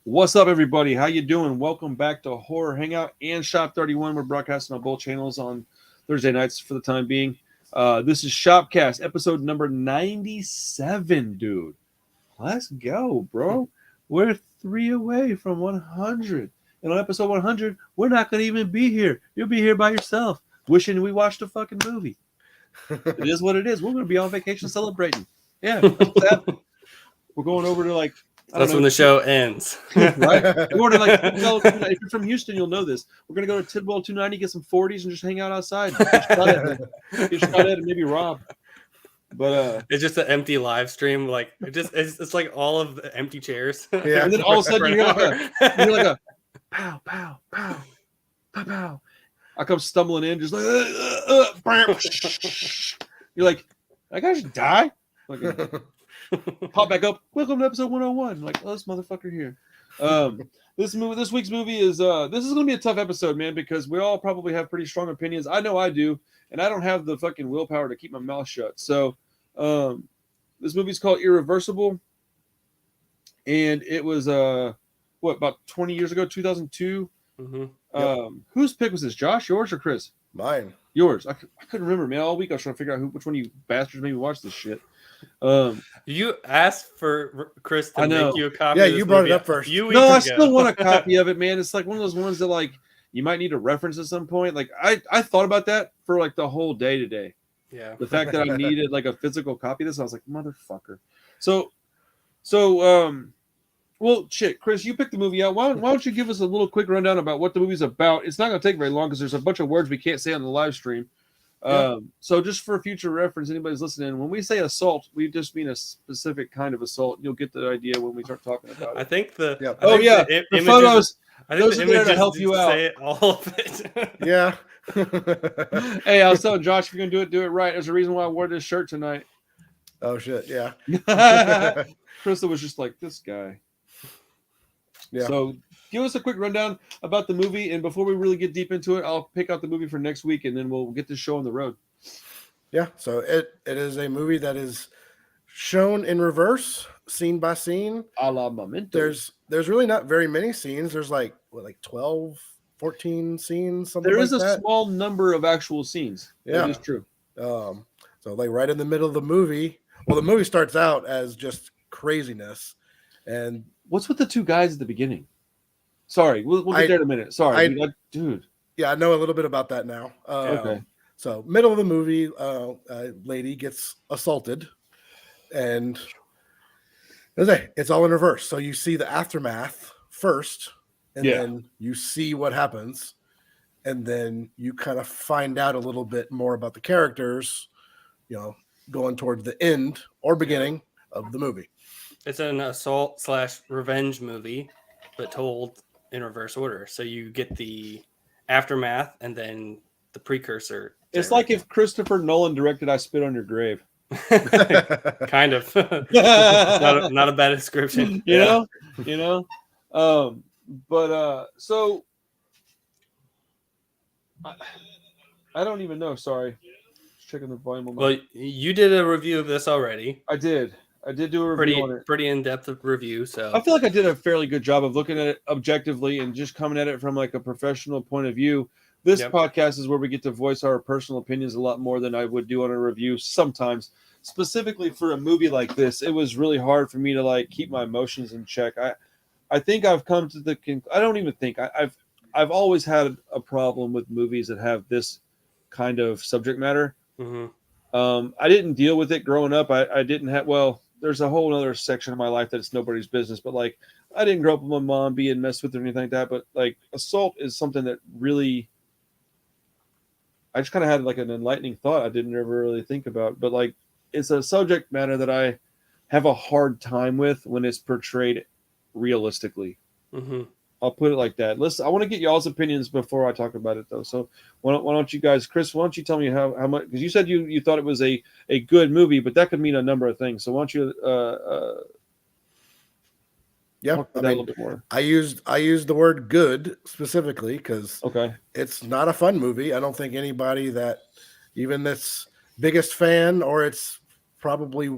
What's up, everybody? How you doing? Welcome back to Horror Hangout and Shop 31. We're broadcasting on both channels on Thursday nights for the time being. This is Shopcast, episode number 97, dude. Let's go, bro. We're 3 away from 100. And on episode 100, we're not going to even be here. You'll be here by yourself, wishing we watched a fucking movie. It is what it is. We're going to be on vacation celebrating. Yeah, that's what's happening. We're going over to That's when the show ends. Right? We're going to if you're from Houston, you'll know this. We're going to go to Tidwell 290, get some 40s, and just hang out outside. Get shot at and maybe rob. But it's just an empty live stream. Like it's like all of the empty chairs. Yeah. And then all of a sudden you hear like a pow, pow, pow, pow, pow. I come stumbling in, just like you're like, that guy should die. Like, pop back up. Welcome to episode 101. I'm like, oh, this motherfucker here. This week's movie is this is gonna be a tough episode, man, because we all probably have pretty strong opinions. I know I do, and I don't have the fucking willpower to keep my mouth shut. So this movie's called Irreversible, and it was about 20 years ago, 2002. Mm-hmm. Yep. Whose pick was this? Josh, yours, or Chris? Mine. Yours. I couldn't remember, man. All week I was trying to figure out which one of you bastards made me watch this shit. You asked for Chris to make you a copy. Yeah, of this you brought movie it up first. I still want a copy of it, man. It's like one of those ones that like you might need a reference at some point. Like I thought about that for like the whole day today. Yeah. The fact that I needed like a physical copy of this, I was like, motherfucker. So well, shit, Chris, you picked the movie out. Why don't you give us a little quick rundown about what the movie's about? It's not going to take very long because there's a bunch of words we can't say on the live stream. So just for future reference, anybody's listening, when we say assault, we just mean a specific kind of assault. You'll get the idea when we start talking about it. I think the the photos. I think those are there to help you out. Say it, all of it. Yeah. Hey, I was telling Josh, if you're gonna do it right. There's a reason why I wore this shirt tonight. Oh shit! Yeah. Krista was just like, this guy. Yeah. So give us a quick rundown about the movie, and before we really get deep into it, I'll pick out the movie for next week, and then we'll get this show on the road. Yeah. So it is a movie that is shown in reverse, scene by scene. A la Memento. There's really not very many scenes. There's like 12, 14 scenes. Something there like is a that. small number of actual scenes. Yeah, that is true. So like right in the middle of the movie. Well, the movie starts out as just craziness, and what's with the two guys at the beginning? Sorry, we'll get there in a minute. Sorry, dude. Yeah, I know a little bit about that now. Okay. So middle of the movie, a lady gets assaulted, and it's all in reverse. So you see the aftermath first, and then you see what happens, and then you kind of find out a little bit more about the characters, going towards the end or beginning of the movie. It's an assault/revenge movie, but told in reverse order. So you get the aftermath and then the precursor. It's like if Christopher Nolan directed I Spit on Your Grave. Kind of. not a bad description. You know? So I don't even know. Sorry. Just checking the volume. Well, you did a review of this already. I did do a review on it. Pretty in-depth review. So I feel like I did a fairly good job of looking at it objectively and just coming at it from like a professional point of view. This podcast is where we get to voice our personal opinions a lot more than I would do on a review sometimes. Specifically for a movie like this, it was really hard for me to like keep my emotions in check. I think I've come to the I don't even think I've always had a problem with movies that have this kind of subject matter. Mm-hmm. I didn't deal with it growing up. I didn't have there's a whole other section of my life that it's nobody's business, but like I didn't grow up with my mom being messed with or anything like that. But like assault is something that really, I just kind of had like an enlightening thought I didn't ever really think about. But like it's a subject matter that I have a hard time with when it's portrayed realistically. Mm-hmm. I'll put it like that. Listen, I want to get y'all's opinions before I talk about it, though. So why don't you guys, Chris, why don't you tell me how much, because you said you thought it was a good movie, but that could mean a number of things. So why don't you talk about that a little bit more? I used the word good specifically because it's not a fun movie. I don't think anybody that even this biggest fan or it's probably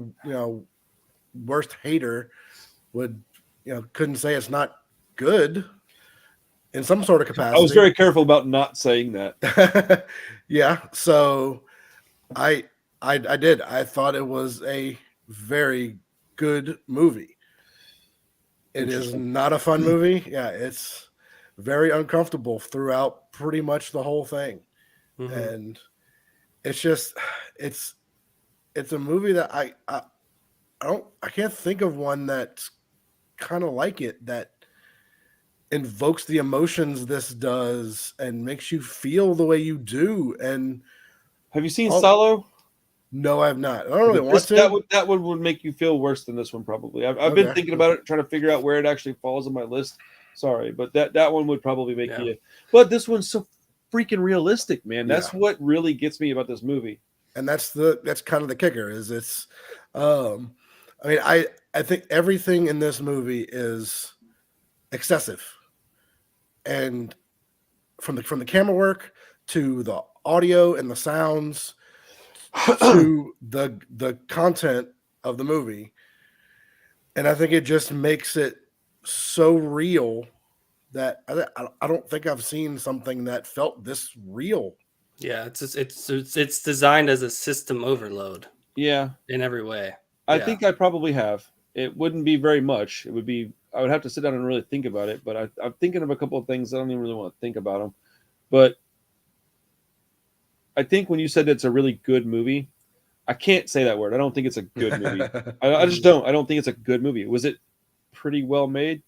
worst hater would couldn't say it's not good in some sort of capacity. I was very careful about not saying that. Yeah, so I did. I thought it was a very good movie. It is not a fun movie. Yeah, it's very uncomfortable throughout pretty much the whole thing. Mm-hmm. And it's just it's a movie that I can't think of one that's kind of like it, that invokes the emotions this does and makes you feel the way you do. And have you seen Solo? No, I have not. I don't really want to. That one would make you feel worse than this one, probably. I've been thinking about it, trying to figure out where it actually falls on my list. Sorry, but that one would probably make you. But this one's so freaking realistic, man. That's what really gets me about this movie. And that's kind of the kicker. Is it's, I mean, I think everything in this movie is excessive, and from the camera work to the audio and the sounds to the content of the movie. And I think it just makes it so real that I don't think I've seen something that felt this real. Yeah, it's designed as a system overload. Yeah, in every way. I think I probably have. It wouldn't be very much. It would be. I would have to sit down and really think about it. But I'm thinking of a couple of things. I don't even really want to think about them. But I think when you said it's a really good movie, I can't say that word. I don't think it's a good movie. I just don't. I don't think it's a good movie. Was it pretty well made?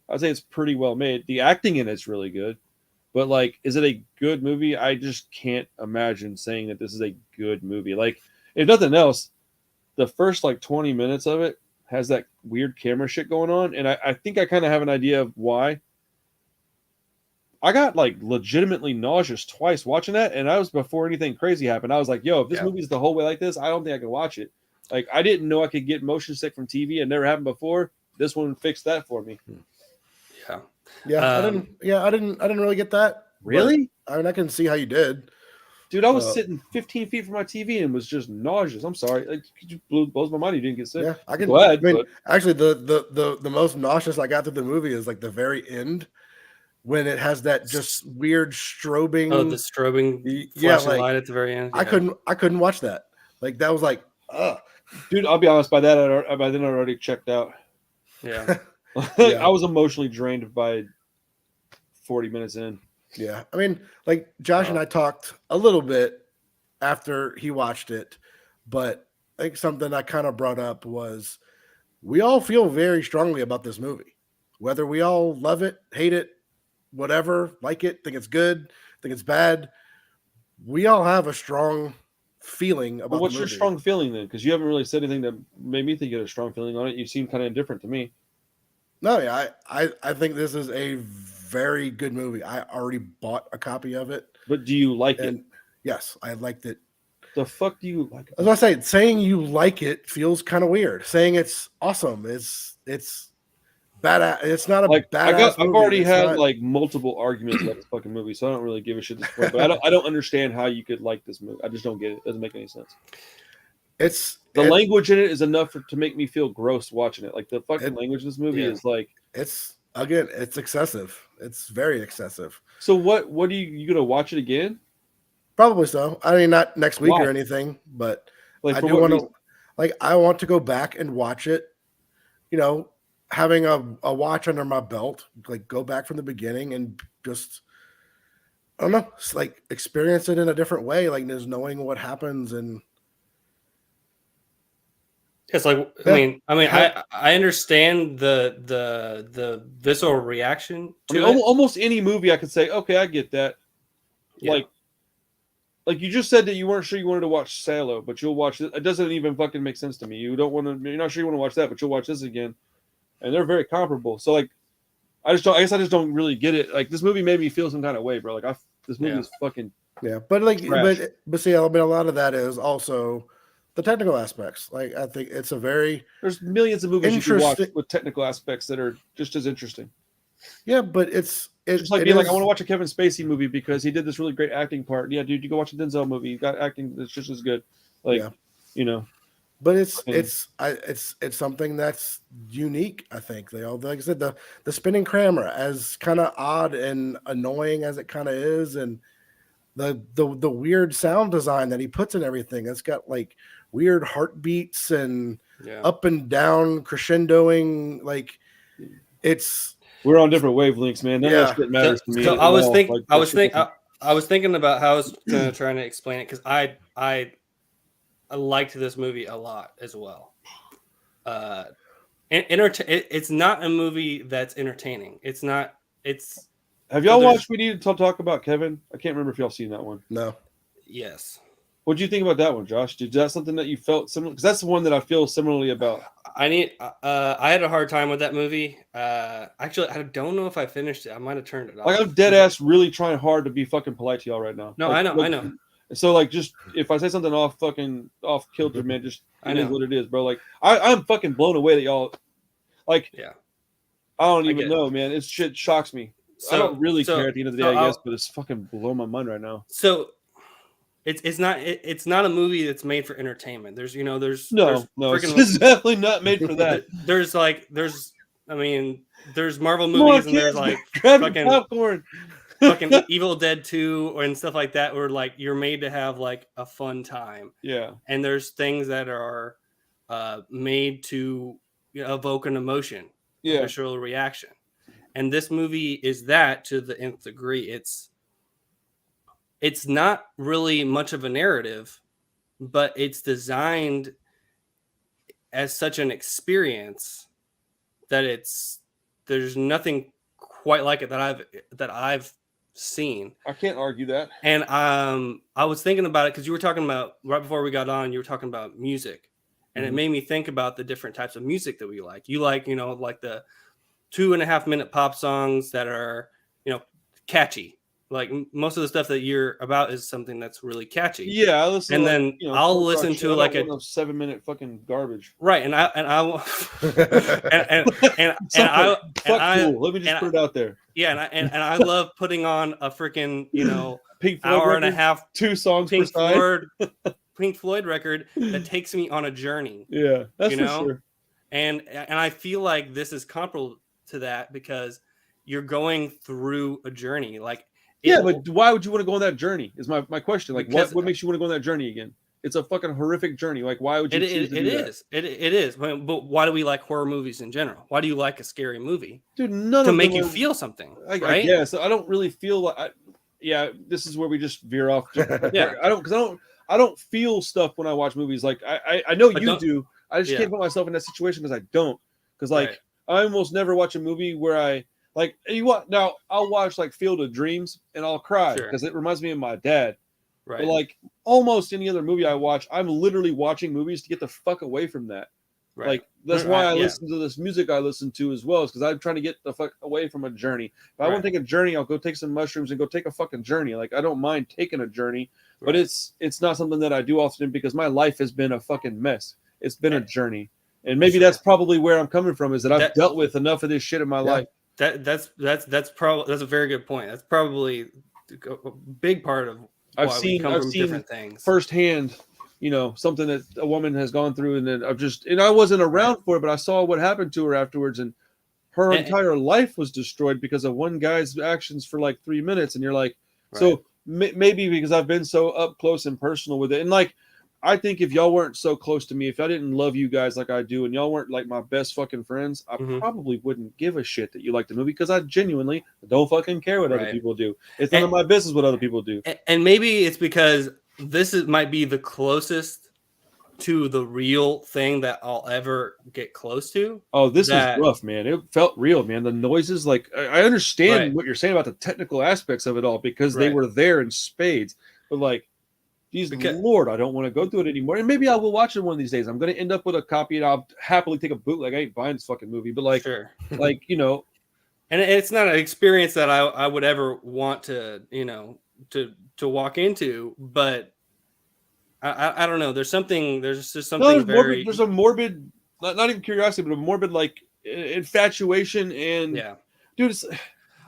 I'd say it's pretty well made. The acting in it's really good. But, like, is it a good movie? I just can't imagine saying that this is a good movie. Like, if nothing else, the first, 20 minutes of it has that weird camera shit going on. And I think I kind of have an idea of why. I got, legitimately nauseous twice watching that. And I was before anything crazy happened. I was like, yo, if this movie's the whole way like this, I don't think I can watch it. Like, I didn't know I could get motion sick from TV. It never happened before. This one fixed that for me. Yeah. Yeah, I didn't really get that. Really? I mean, I can see how you did. Dude, I was sitting 15 feet from my TV and was just nauseous. I'm sorry. Like, it blows my mind you didn't get sick. Yeah, I can. Glad, I mean, actually, the most nauseous I got through the movie is the very end when it has that just weird strobing. Oh, the strobing flashing light at the very end. Yeah. I couldn't watch that. That was ugh. Dude, I'll be honest. By then, I already checked out. Yeah. I was emotionally drained by 40 minutes in. Yeah. I mean, Josh and I talked a little bit after he watched it, but I think something I kind of brought up was we all feel very strongly about this movie. Whether we all love it, hate it, whatever, like it, think it's good, think it's bad, we all have a strong feeling about what's the movie. Your strong feeling then? Because you haven't really said anything that made me think you had a strong feeling on it. You seem kind of indifferent to me. No, yeah, I think this is a very good movie. I already bought a copy of it. But do you like it? Yes, I liked it. The fuck do you like it? As I say, saying you like it feels kind of weird. Saying it's awesome, it's badass. It's not a badass movie. I've already had multiple arguments about this fucking movie, so I don't really give a shit at this point. But I don't understand how you could like this movie. I just don't get it. It doesn't make any sense. The language in it is enough to make me feel gross watching it. Like the fucking language in this movie is it's excessive. It's very excessive. So what are you gonna watch it again? Probably so. I mean, not next week or anything, but I do want to. I want to go back and watch it. You know, having a watch under my belt, go back from the beginning and just, I don't know, experience it in a different way. Just knowing what happens and. It's I understand the visceral reaction to it. Almost any movie I could say, okay, I get that. Yeah. Like you just said that you weren't sure you wanted to watch Salo, but you'll watch it. It doesn't even fucking make sense to me. You're not sure you want to watch that, but you'll watch this again. And they're very comparable. So I guess I just don't really get it. This movie made me feel some kind of way, bro. This movie is fucking but see, a lot of that is also the technical aspects. I think it's there's millions of movies you can watch with technical aspects that are just as interesting. Yeah, but it's like being I want to watch a Kevin Spacey movie because he did this really great acting part. Yeah, dude, you go watch a Denzel movie. You got acting that's just as good. You know, But it's something that's unique. I think they all, like I said, the spinning camera, as kind of odd and annoying as it kind of is, and the weird sound design that he puts in everything. It's got like weird heartbeats and up and down crescendoing. Like we're on different wavelengths, man. None of that shit matters to me. So I was thinking about how I was gonna try to explain it, because I liked this movie a lot as well. It's not a movie that's entertaining. It's not. It's. Have y'all watched We Need to Talk About Kevin? I can't remember if y'all seen that one. No. Yes. What do you think about that one, Josh? Is that something that you felt similar? Because that's the one that I feel similarly about. I had a hard time with that movie. Actually, I don't know if I finished it. I might have turned it off. Like, I'm dead ass really trying hard to be fucking polite to y'all right now. No, like, I know. So like, just if I say something off kilter, man, just it is what it is, bro. Like I'm fucking blown away that y'all like. Yeah. I don't even know, man. It's shit shocks me. So, I don't really care at the end of the day, I guess, but it's fucking blowing my mind right now. So it's not a movie that's made for entertainment. There's it's definitely not made for that. There's Marvel movies and there's like fucking popcorn. Fucking Evil Dead 2 and stuff like that, where like you're made to have like a fun time. Yeah. And there's things that are made to evoke an emotion, a visceral reaction. And this movie is that to the nth degree. It's not really much of a narrative, but it's designed as such an experience that there's nothing quite like it that I've seen. I can't argue that. And I was thinking about it because you were talking about, right before we got on, you were talking about music, and it made me think about the different types of music that we like. You like, like the 2.5-minute pop songs that are, catchy. Like most of the stuff that you're about is something that's really catchy. Yeah, I listen. And then I'll listen to like a 7-minute fucking garbage. Right, and I cool. Let me just put it out there. Yeah, and I love putting on a freaking Pink Floyd hour record, and a half, 2 songs per side. Pink Floyd record that takes me on a journey. Yeah, that's for sure. And I feel like this is comparable to that because you're going through a journey. Like, but why would you want to go on that journey? Is my question. Like, what makes you want to go on that journey again? It's a fucking horrific journey. Like, why would you choose to do that? It is. But why do we like horror movies in general? Why do you like a scary movie? Dude, to make you feel something. Right? I guess. I don't really feel like. This is where we just veer off. I don't feel stuff when I watch movies. Like I know you do. I just can't put myself in that situation because I don't. Because I almost never watch a movie where I. Like, now I'll watch like Field of Dreams and I'll cry because it reminds me of my dad. Right. But like almost any other movie I watch, I'm literally watching movies to get the fuck away from that. Right. Like that's why I listen to this music I listen to as well, is because I'm trying to get the fuck away from a journey. If I want to take a journey, I'll go take some mushrooms and go take a fucking journey. Like I don't mind taking a journey, but it's not something that I do often because my life has been a fucking mess. It's been a journey, and maybe that's probably where I'm coming from. Is that I've dealt with enough of this shit in my life. That's a very good point. That's probably a big part of why I've seen different things firsthand. Something that a woman has gone through, and then I wasn't around for it, but I saw what happened to her afterwards, and her entire life was destroyed because of one guy's actions for like 3 minutes. And you're like, so maybe because I've been so up close and personal with it, and like. I think if y'all weren't so close to me, if I didn't love you guys like I do, and y'all weren't like my best fucking friends, I probably wouldn't give a shit that you like the movie because I genuinely don't fucking care what other people do. It's none of my business what other people do. And maybe it's because might be the closest to the real thing that I'll ever get close to. Oh, this is rough, man. It felt real, man. The noises, like I understand what you're saying about the technical aspects of it all because they were there in spades, but like. Lord, I don't want to go through it anymore. And maybe I will watch it one of these days. I'm going to end up with a copy and I'll happily take a bootleg. I ain't buying this fucking movie, but like, and it's not an experience that I would ever want to, to walk into, but I don't know. There's just something very, there's a morbid, not even curiosity, but a morbid, like infatuation. And dude,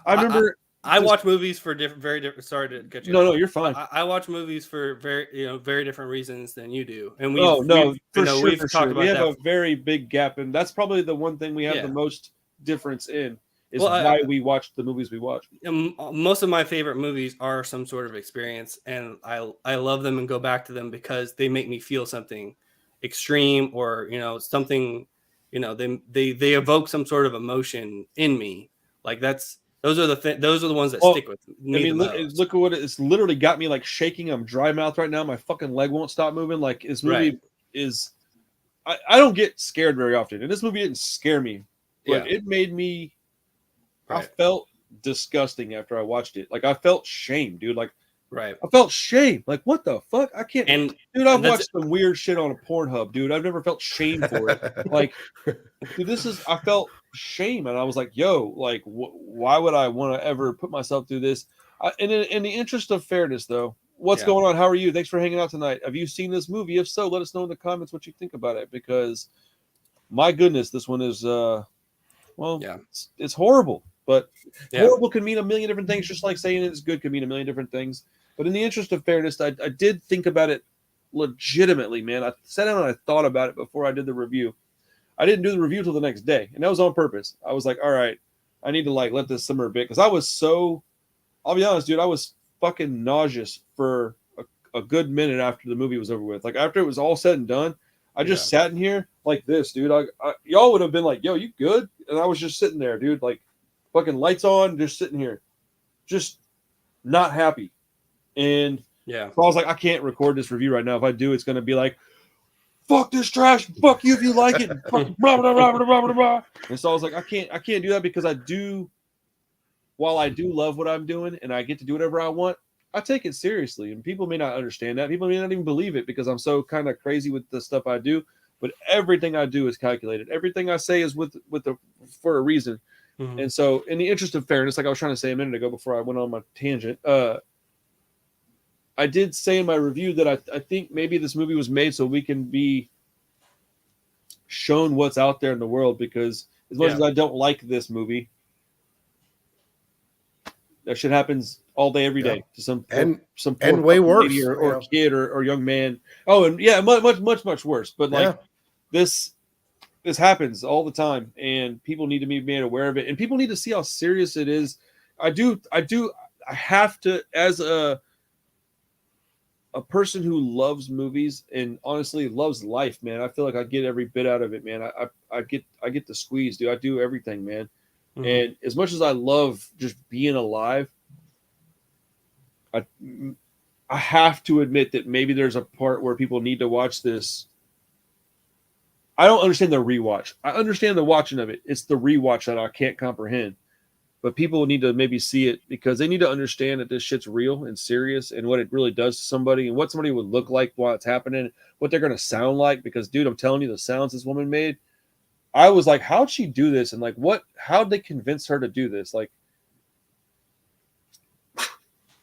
I remember I watch movies for very different. Sorry to get you. No, you're fine. I watch movies for very different reasons than you do, and we've talked about we have that. a very big gap, and that's probably the one thing we have the most difference in is why we watch the movies we watch. Most of my favorite movies are some sort of experience, and I love them and go back to them because they make me feel something extreme, or something, they evoke some sort of emotion in me. Like those are the ones that stick with me. I mean, look at what it's literally got me like shaking. I'm dry mouth right now. My fucking leg won't stop moving. Like this movie is. I don't get scared very often, and this movie didn't scare me, but it made me. I felt disgusting after I watched it. Like I felt shame, dude. Like I felt shame. Like what the fuck? I can't. And dude, I've watched some weird shit on a Pornhub, dude. I've never felt shame for it. Like, dude, I felt shame, and I was like, yo, like, why would I want to ever put myself through this? And in the interest of fairness, though, what's going on? How are you? Thanks for hanging out tonight. Have you seen this movie? If so, let us know in the comments what you think about it. Because, my goodness, this one is, it's horrible. But horrible can mean a million different things, just like saying it's good can mean a million different things. But in the interest of fairness, I did think about it legitimately, man. I sat down and I thought about it before I did the review. I didn't do the review till the next day, and that was on purpose. I was like, all right, I need to like let this simmer a bit, because I was so, I'll be honest, dude, I was fucking nauseous for a good minute after the movie was over with. Like after it was all said and done, I just sat in here like this, dude. Y'all would have been like, yo, you good? And I was just sitting there, dude, like fucking lights on, just sitting here, just not happy. And so I was like, I can't record this review right now. If I do, it's going to be like, fuck this trash, fuck you if you like it, blah, blah, blah, blah, blah, blah, blah. And so I was like, I can't do that, because while I do love what I'm doing and I get to do whatever I want, I take it seriously. And people may not understand that. People may not even believe it, because I'm so kind of crazy with the stuff I do. But everything I do is calculated. Everything I say is for a reason. Mm-hmm. And so in the interest of fairness, like I was trying to say a minute ago before I went on my tangent, I did say in my review that I think maybe this movie was made so we can be shown what's out there in the world, because as much as I don't like this movie, that shit happens all day, every day to some and way worse, or kid or young man. Oh, and much worse. But like this happens all the time, and people need to be made aware of it, and people need to see how serious it is. I have to, as a person who loves movies and honestly loves life, man. I feel like I get every bit out of it, man. I get the squeeze, dude. I do everything, man. Mm-hmm. And as much as I love just being alive, I have to admit that maybe there's a part where people need to watch this. I don't understand the rewatch. I understand the watching of it. It's the rewatch that I can't comprehend. But people need to maybe see it, because they need to understand that this shit's real and serious, and what it really does to somebody, and what somebody would look like while it's happening, what they're going to sound like. Because, dude, I'm telling you, the sounds this woman made, I was like, how'd she do this? And like, how'd they convince her to do this? Like,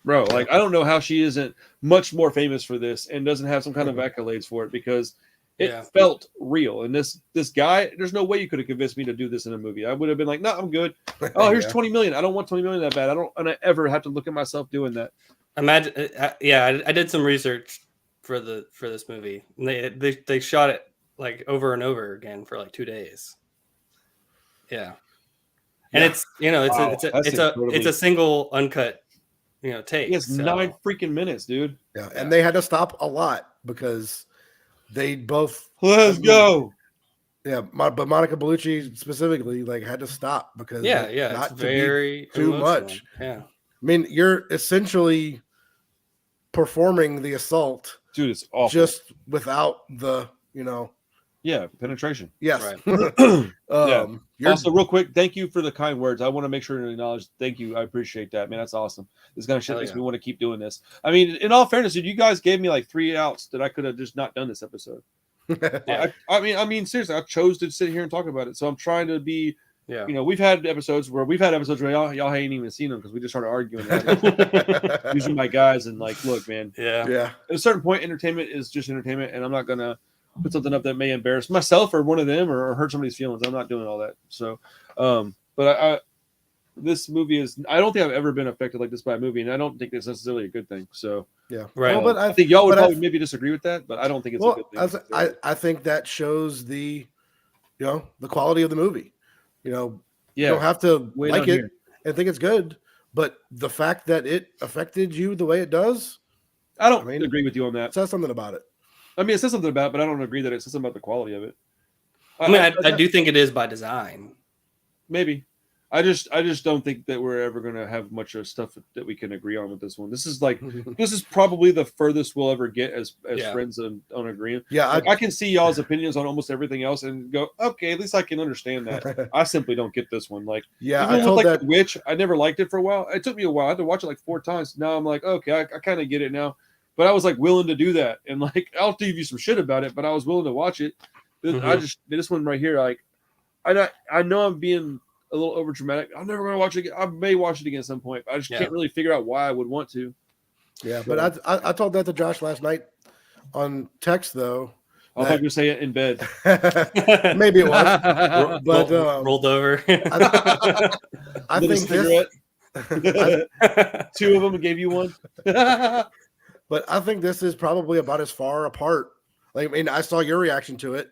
bro, like, I don't know how she isn't much more famous for this and doesn't have some kind of accolades for it, because it felt real. And this guy, there's no way you could have convinced me to do this in a movie. I would have been like, no, I'm good. Oh, here's 20 million. I don't want 20 million that bad. I don't ever have to look at myself doing that. Imagine, I did some research for this movie. And they shot it like over and over again for like 2 days. Yeah. And it's it's a single uncut, take. It's 9 freaking minutes, dude. Yeah. And they had to stop a lot because they both go. Yeah, but Monica Bellucci specifically had to stop because it's very too much. Yeah, I mean, you're essentially performing the assault, dude. It's awful. Just without the penetration. Yes. Right. Also, real quick, thank you for the kind words. I want to make sure to acknowledge. Thank you. I appreciate that, man. That's awesome. This kind of shit makes me want to keep doing this. I mean, in all fairness, dude, you guys gave me like 3 outs that I could have just not done this episode. I mean, seriously, I chose to sit here and talk about it. So I'm trying to be. Yeah. We've had episodes where y'all ain't even seen them because we just started arguing. Using my guys and look, man. Yeah. At a certain point, entertainment is just entertainment, and I'm not gonna put something up that may embarrass myself or one of them or hurt somebody's feelings. I'm not doing all that. So, but this movie is. I don't think I've ever been affected like this by a movie, and I don't think it's necessarily a good thing. So Yeah, right. Well, but I think y'all would probably maybe disagree with that, but I don't think it's a good thing. I think that shows the quality of the movie. You don't have to like it and think it's good, but the fact that it affected you the way it does, I don't agree with you on that. It says something about it. I mean, it says something about it, but I don't agree that it says something about the quality of it. I do think it is by design. Maybe. I just don't think that we're ever going to have much of stuff that we can agree on with this one. This is probably the furthest we'll ever get as friends on agreeing. Yeah, I can see y'all's opinions on almost everything else and go, okay, at least I can understand that. I simply don't get this one. Like, I told that The Witch, I never liked it for a while. It took me a while. I had to watch it like 4 times. Now I'm like, okay, I kind of get it now. But I was like willing to do that, and like I'll give you some shit about it, but I was willing to watch it. This one right here, like I know I'm being a little over dramatic. I'm never gonna watch it again. I may watch it again at some point. But I just can't really figure out why I would want to. Yeah, but I told that to Josh last night on text though. I thought you were saying it in bed. Maybe it was, but rolled over. I think cigarette. 2 of them gave you one. But I think this is probably about as far apart. Like, I mean, I saw your reaction to it,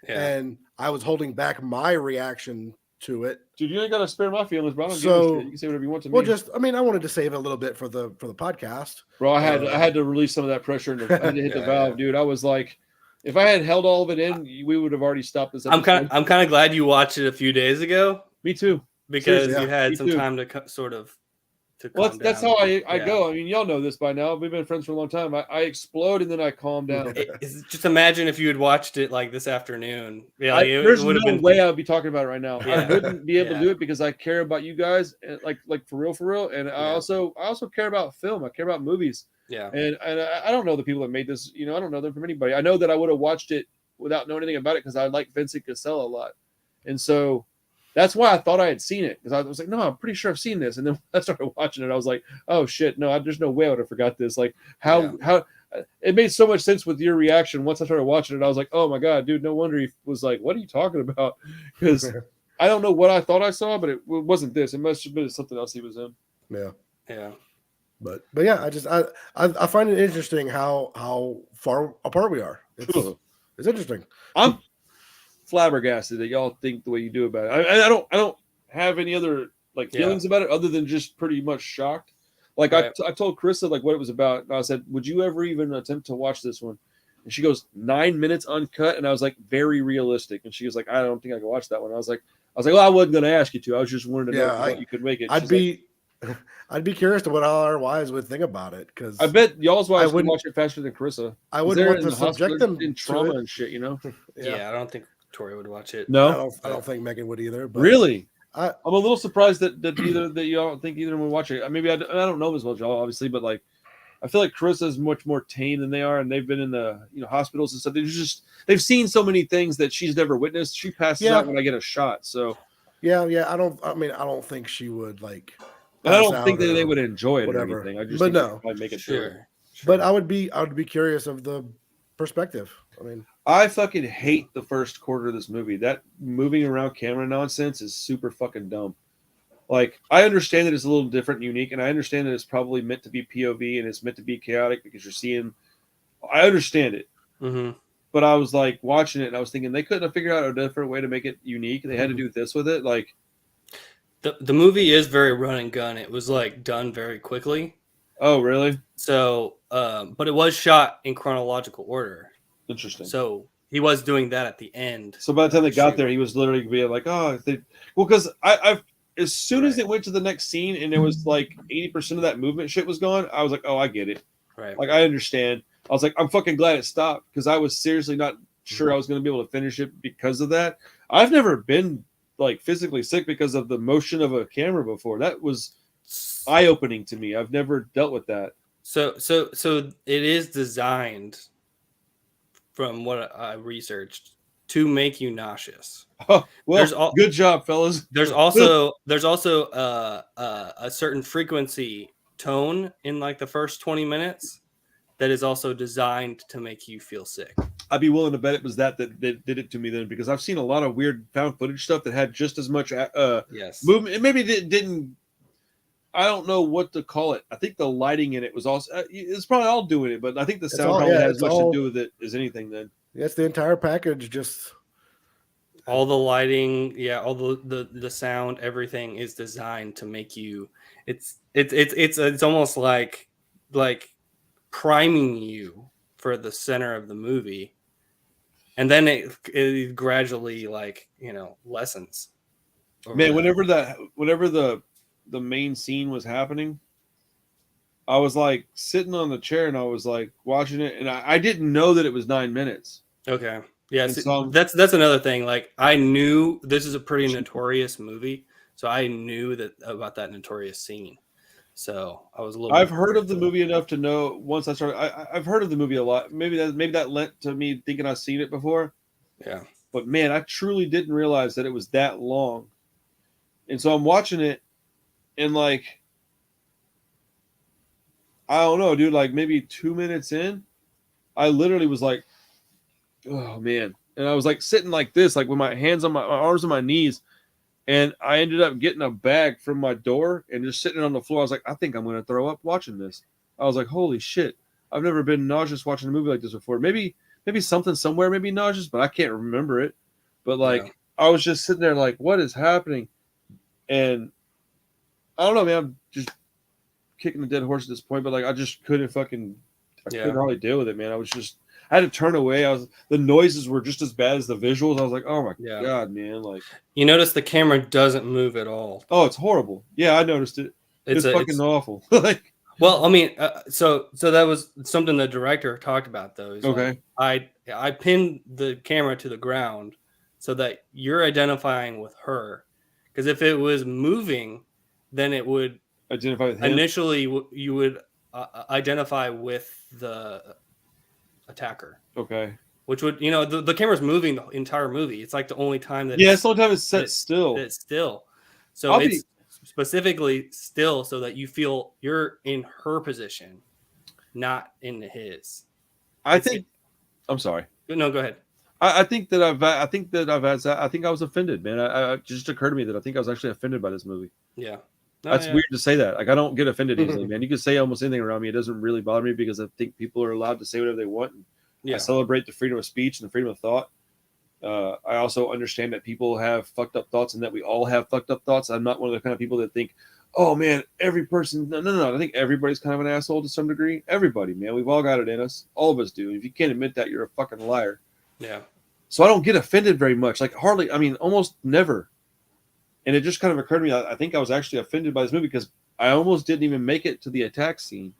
and I was holding back my reaction to it. Dude, you ain't got to spare my feelings, bro. So you can say whatever you want to me. Well, I wanted to save it a little bit for the podcast. Bro, I had to release some of that pressure and I had to hit the valve, dude. I was like, if I had held all of it in, we would have already stopped this episode. I'm kind of glad you watched it a few days ago. Me too. Because you had some time to sort of. That's how I go. I mean, y'all know this by now. We've been friends for a long time. I explode and then I calm down. Just imagine if you had watched it like this afternoon. Yeah, there's no way I would be talking about it right now. Yeah. I wouldn't be able to do it because I care about you guys, like for real. And I also care about film. I care about movies. Yeah. And I don't know the people that made this. I don't know them from anybody. I know that I would have watched it without knowing anything about it because I like Vincent Cassell a lot, and so. That's why I thought I had seen it because I was like, no, I'm pretty sure I've seen this. And then I started watching it. I was like, oh shit, no, there's no way I would have forgot this. Like how it made so much sense with your reaction once I started watching it. I was like, oh my god, dude, no wonder he was like, what are you talking about? Because I don't know what I thought I saw, but it wasn't this. It must have been something else he was in. Yeah. But yeah, I find it interesting how far apart we are. It's interesting. I'm flabbergasted that y'all think the way you do about it. I don't have any other feelings about it other than just pretty much shocked. Like I told Carissa like what it was about. And I said, would you ever even attempt to watch this one? And she goes 9 minutes uncut, and I was like, very realistic. And she was like, I don't think I can watch that one. I was like, well, I wasn't going to ask you to. I was just wanting to know what you could make it. I'd be curious to what all our wives would think about it because I bet y'all's wives would watch it faster than Carissa. I wouldn't want to subject them in trauma and shit. Yeah, I don't think Tori would watch it. No, I don't think Megan would either. But really, I'm a little surprised that y'all don't think either of them would watch it. Maybe I don't know as well as y'all, obviously, but like I feel like Carissa is much more tame than they are, and they've been in the hospitals and stuff. They've seen so many things that she's never witnessed. She passes out when I get a shot. So yeah. I don't think she would like. I don't think that they would enjoy it whatever. Or anything. I just think no, might make it sure. But I would be curious of the perspective. I mean, I fucking hate the first quarter of this movie. That moving around camera nonsense is super fucking dumb. Like, I understand that it's a little different and unique, and I understand that it's probably meant to be POV and it's meant to be chaotic because you're seeing. I understand it. Mm-hmm. But I was like watching it and I was thinking they couldn't have figured out a different way to make it unique. They had to do this with it. Like, the movie is very run and gun. It was like done very quickly. Oh, really? So, but it was shot in chronological order. Interesting. So he was doing that at the end. So by the time they got there, he was literally being like, "Oh, because I've as soon as it went to the next scene and it was like 80% of that movement shit was gone, I was like, oh, I get it. Right. Like I understand. I was like, I'm fucking glad it stopped because I was seriously not sure I was going to be able to finish it because of that. I've never been like physically sick because of the motion of a camera before. That was eye-opening to me. I've never dealt with that. So it is designed, from what I researched, to make you nauseous. Oh, well, good job, fellas. There's also a certain frequency tone in like the first 20 minutes that is also designed to make you feel sick. I'd be willing to bet it was that did it to me then, because I've seen a lot of weird found footage stuff that had just as much Yes. movement. And maybe it didn't. I don't know what to call it. I think the lighting in it was also. It's probably all doing it, but I think the sound probably had as much to do with it as anything. Then it's the entire package. Just all the lighting, all the sound, everything is designed to make you. It's almost like priming you for the center of the movie, and then it gradually lessens. Man, whenever the main scene was happening, I was like sitting on the chair and I was like watching it, and I didn't know that it was 9 minutes. Okay. Yeah, so that's another thing. Like, I knew this is a pretty notorious movie, so I knew about that notorious scene. So I was a little. I've heard of the movie enough to know. Once I started, I've heard of the movie a lot. Maybe that lent to me thinking I've seen it before. Yeah. But man, I truly didn't realize that it was that long. And so I'm watching it, and like, I don't know, dude. Like maybe 2 minutes in, I literally was like, oh man. And I was like sitting like this, like with my hands on my arms on my knees. And I ended up getting a bag from my door and just sitting on the floor. I was like, I think I'm going to throw up watching this. I was like, holy shit. I've never been nauseous watching a movie like this before. Maybe something somewhere, maybe nauseous, but I can't remember it. But like, I was just sitting there like, what is happening? And I don't know, man. I'm just kicking the dead horse at this point, but like, I just couldn't couldn't hardly deal with it, man. I had to turn away. The noises were just as bad as the visuals. I was like, oh my God, man. Like, you notice the camera doesn't move at all. Oh, it's horrible. Yeah, I noticed it. It's fucking awful. Like, well, I mean, so that was something the director talked about, though. Okay. Like, I pinned the camera to the ground so that you're identifying with her, because if it was moving, then it would identify with him. Initially, you would identify with the attacker. Okay. Which would, the camera's moving the entire movie. It's like the only time that it's the only time it's set still. It's still. So it's specifically still so that you feel you're in her position, not in his. I'm sorry. No, go ahead. I think I was offended, man. It just occurred to me that I think I was actually offended by this movie. Yeah. That's weird to say that. Like, I don't get offended easily, man. You can say almost anything around me. It doesn't really bother me because I think people are allowed to say whatever they want. I celebrate the freedom of speech and the freedom of thought. I also understand that people have fucked up thoughts and that we all have fucked up thoughts. I'm not one of the kind of people that think, oh, man, every person. No. I think everybody's kind of an asshole to some degree. Everybody, man. We've all got it in us. All of us do. If you can't admit that, you're a fucking liar. Yeah. So I don't get offended very much. Like, hardly. I mean, almost never. And it just kind of occurred to me, I think I was actually offended by this movie because I almost didn't even make it to the attack scene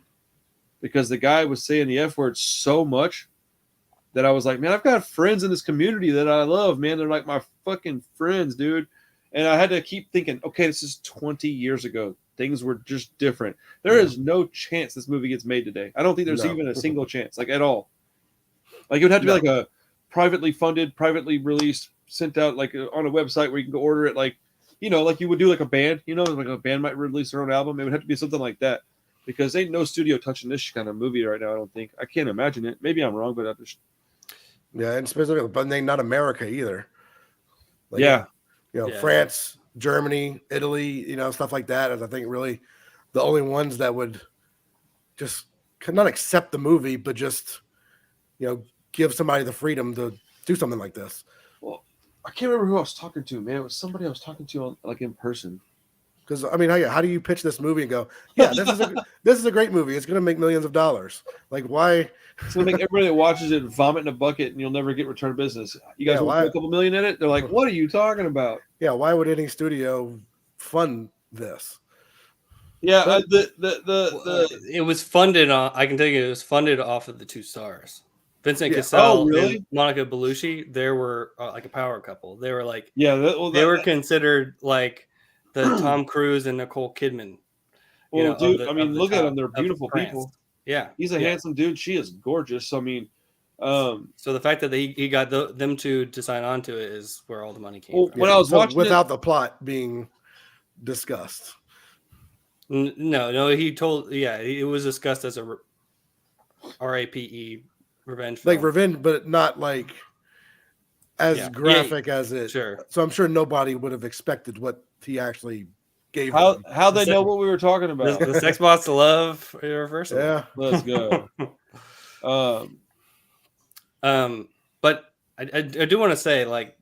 because the guy was saying the F word so much that I was like, man, I've got friends in this community that I love, man. They're like my fucking friends, dude. And I had to keep thinking, okay, this is 20 years ago. Things were just different. There is no chance this movie gets made today. I don't think there's even a single chance, like at all. Like it would have to be like a privately funded, privately released, sent out like on a website where you can go order it, like, like you would do like a band, like a band might release their own album. It would have to be something like that because ain't no studio touching this kind of movie right now. I don't think. I can't imagine it. Maybe I'm wrong, but I just. Yeah, and specifically, but they not America either. Like, France, Germany, Italy, stuff like that. Is I think really the only ones that would just could not accept the movie, but just give somebody the freedom to do something like this. Well, I can't remember who I was talking to, man. It was somebody I was talking to on, like in person. Because I mean, how do you pitch this movie and go, yeah, this is a great movie. It's going to make millions of dollars. Like, why? It's going to make everybody that watches it vomit in a bucket, and you'll never get return business. You guys want to put a couple million in it? They're like, what are you talking about? Yeah, why would any studio fund this? Yeah, it was funded on. I can tell you, it was funded off of the two stars. Vincent Cassel and Monica Bellucci, they were like a power couple. They were like, they were considered like the Tom Cruise and Nicole Kidman. Well, dude, look at them; they're beautiful people. Yeah, he's a handsome dude. She is gorgeous. So, I mean, so the fact that he got them to sign on to it is where all the money came from. When I was watching without the plot being discussed. No, he told. Yeah, it was discussed as a RAPE revenge like film. revenge, but not like as graphic as it. Sure. So I'm sure nobody would have expected what he actually gave How them. how they know what we were talking about? The sex bots love Irreversible. Yeah. Let's go. But I do want to say, like,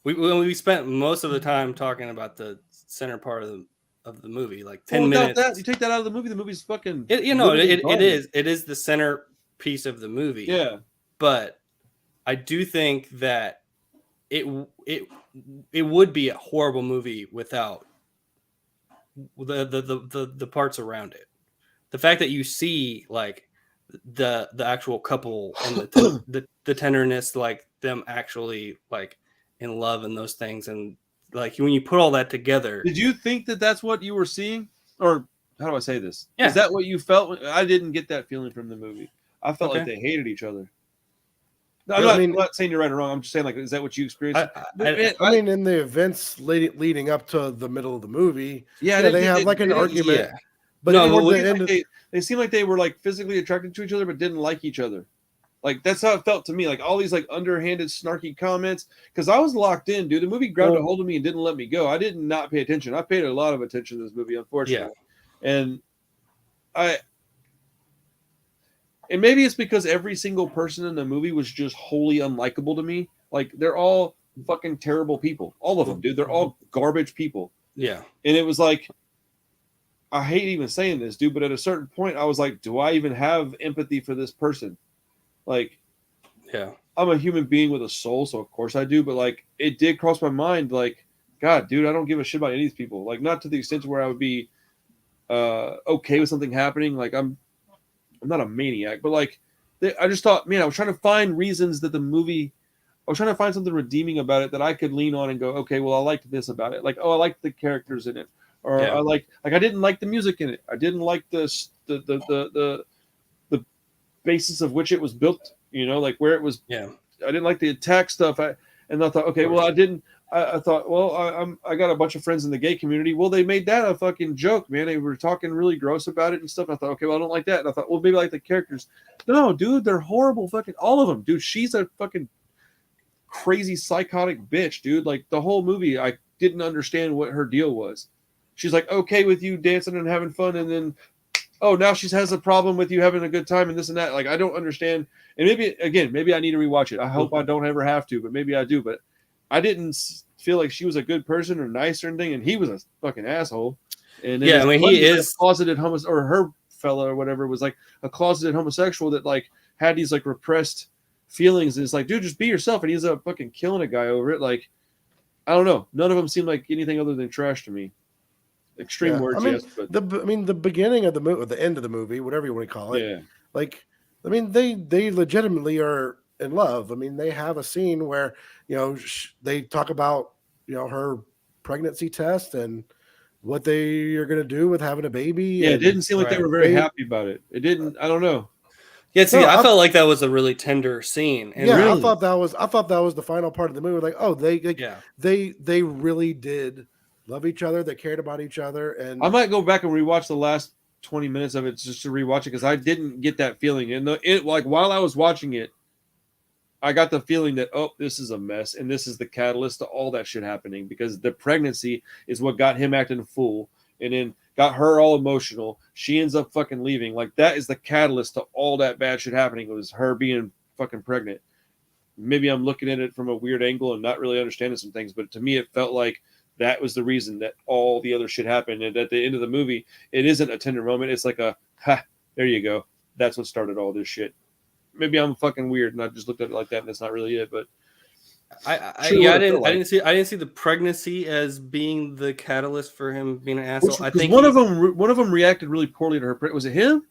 we spent most of the time talking about the center part of the movie, like 10 minutes. That, you take that out of the movie, the movie's fucking. It is the center piece of the movie. Yeah. But I do think that it would be a horrible movie without the parts around it. The fact that you see like the actual couple and the tenderness, like them actually like in love and those things, and like when you put all that together. Did you think that that's what you were seeing, or how do I say this? Yeah. Is that what you felt? I didn't get that feeling from the movie. I felt like they hated each other. No, I'm not saying you're right or wrong. I'm just saying, like, is that what you experienced? I mean, in the events leading up to the middle of the movie, they have like an argument. Yeah. But they seem like they were like physically attracted to each other, but didn't like each other. Like that's how it felt to me. Like all these like underhanded, snarky comments. Because I was locked in, dude. The movie grabbed a hold of me and didn't let me go. I did not pay attention. I paid a lot of attention to this movie, unfortunately. Yeah. And maybe it's because every single person in the movie was just wholly unlikable to me. Like they're all fucking terrible people. All of them, dude. They're all garbage people. Yeah. And it was like, I hate even saying this, dude, but at a certain point I was like, do I even have empathy for this person? Like, yeah, I'm a human being with a soul, so of course I do. But like, it did cross my mind, like, God, dude, I don't give a shit about any of these people. Like, not to the extent where I would be okay with something happening. Like, I'm not a maniac, but like, I just thought, man, I was trying to find reasons that the movie. I was trying to find something redeeming about it that I could lean on and go, okay, well, I liked this about it. Like, oh, I liked the characters in it, or I I didn't like the music in it. I didn't like the basis of which it was built, you know, like where it was. Yeah. I didn't like the attack stuff. I thought, okay, well, I thought, well, I got a bunch of friends in the gay community. Well, they made that a fucking joke, man. They were talking really gross about it and stuff. I thought, okay, well, I don't like that. And I thought, well, maybe I like the characters. No, dude, they're horrible. Fucking all of them, dude. She's a fucking crazy psychotic bitch, dude. Like the whole movie, I didn't understand what her deal was. She's like, okay with you dancing and having fun, and then oh, now she has a problem with you having a good time and this and that. Like, I don't understand. And maybe I need to rewatch it. I hope I don't ever have to, but maybe I do. But I didn't feel like she was a good person or nice or anything, and he was a fucking asshole. And yeah, I mean, he is closeted or her fella or whatever was like a closeted homosexual that like had these like repressed feelings. And it's like, dude, just be yourself. And he's up fucking killing a guy over it. Like, I don't know. None of them seem like anything other than trash to me. Extreme words, I mean, yes. But the beginning of the movie, or the end of the movie, whatever you want to call it. Yeah. Like, I mean, they legitimately are in love. I mean, they have a scene where, you know, they talk about, you know, her pregnancy test and what they are going to do with having a baby. Yeah, it didn't seem like they were very happy about it. It didn't. I don't know. Yeah, see, I felt like that was a really tender scene. And really, I thought that was the final part of the movie. Like, oh, they really did love each other. They cared about each other. And I might go back and rewatch the last 20 minutes of it just to rewatch it because I didn't get that feeling. And like while I was watching it, I got the feeling that, oh, this is a mess, and this is the catalyst to all that shit happening because the pregnancy is what got him acting a fool, and then got her all emotional. She ends up fucking leaving. Like, that is the catalyst to all that bad shit happening. It was her being fucking pregnant. Maybe I'm looking at it from a weird angle and not really understanding some things, but to me it felt like that was the reason that all the other shit happened. And at the end of the movie, it isn't a tender moment. It's like a, ha, there you go. That's what started all this shit. Maybe I'm fucking weird and I just looked at it like that and that's not really it. But I didn't see the pregnancy as being the catalyst for him being an asshole. I think one of them reacted really poorly to her. Was it him?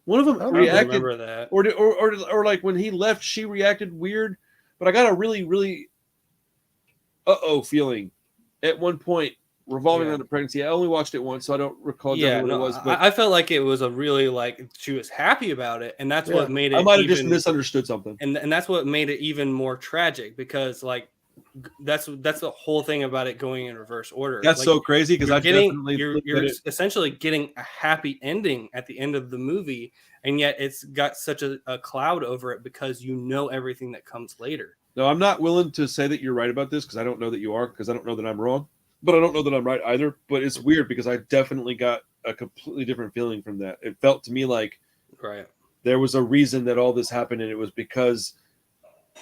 One of them reacted. Remember that. Or like when he left, she reacted weird. But I got a really, really feeling at one point revolving around the pregnancy. I only watched it once, so I don't recall exactly what it was. But I felt like it was a really, like, she was happy about it, and that's what made it. I might have just misunderstood something, and that's what made it even more tragic because, like, that's the whole thing about it going in reverse order. That's like, so crazy because you're essentially getting a happy ending at the end of the movie, and yet it's got such a cloud over it because you know everything that comes later. No, I'm not willing to say that you're right about this because I don't know that you are, because I don't know that I'm wrong, but I don't know that I'm right either. But it's weird because I definitely got a completely different feeling from that. It felt to me like there was a reason that all this happened, and it was because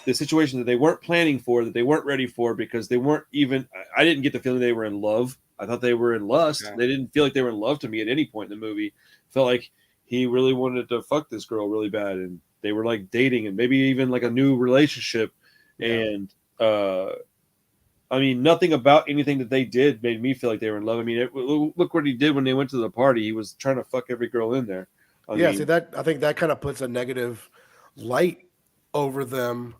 the situation that they weren't planning for, that they weren't ready for, because they weren't even. I didn't get the feeling they were in love. I thought they were in lust. Okay. They didn't feel like they were in love to me at any point in the movie. It felt like he really wanted to fuck this girl really bad, and they were like dating and maybe even like a new relationship. And I mean, nothing about anything that they did made me feel like they were in love. I mean, look what he did when they went to the party. He was trying to fuck every girl in there. I mean, see that. I think that kind of puts a negative light over them.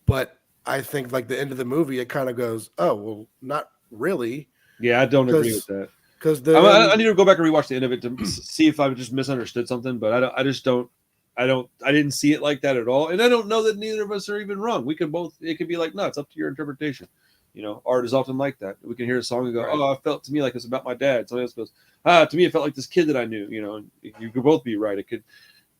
But I think like the end of the movie, it kind of goes, oh well, not really. Yeah, I don't agree with that. Because I need to go back and rewatch the end of it to see if I just misunderstood something. But I didn't see it like that at all. And I don't know that neither of us are even wrong. We can both, it could be like, no, it's up to your interpretation. You know, art is often like that. We can hear a song and go, oh, I felt to me like it's about my dad. Somebody else goes, to me, it felt like this kid that I knew, you know, and you could both be right. It could,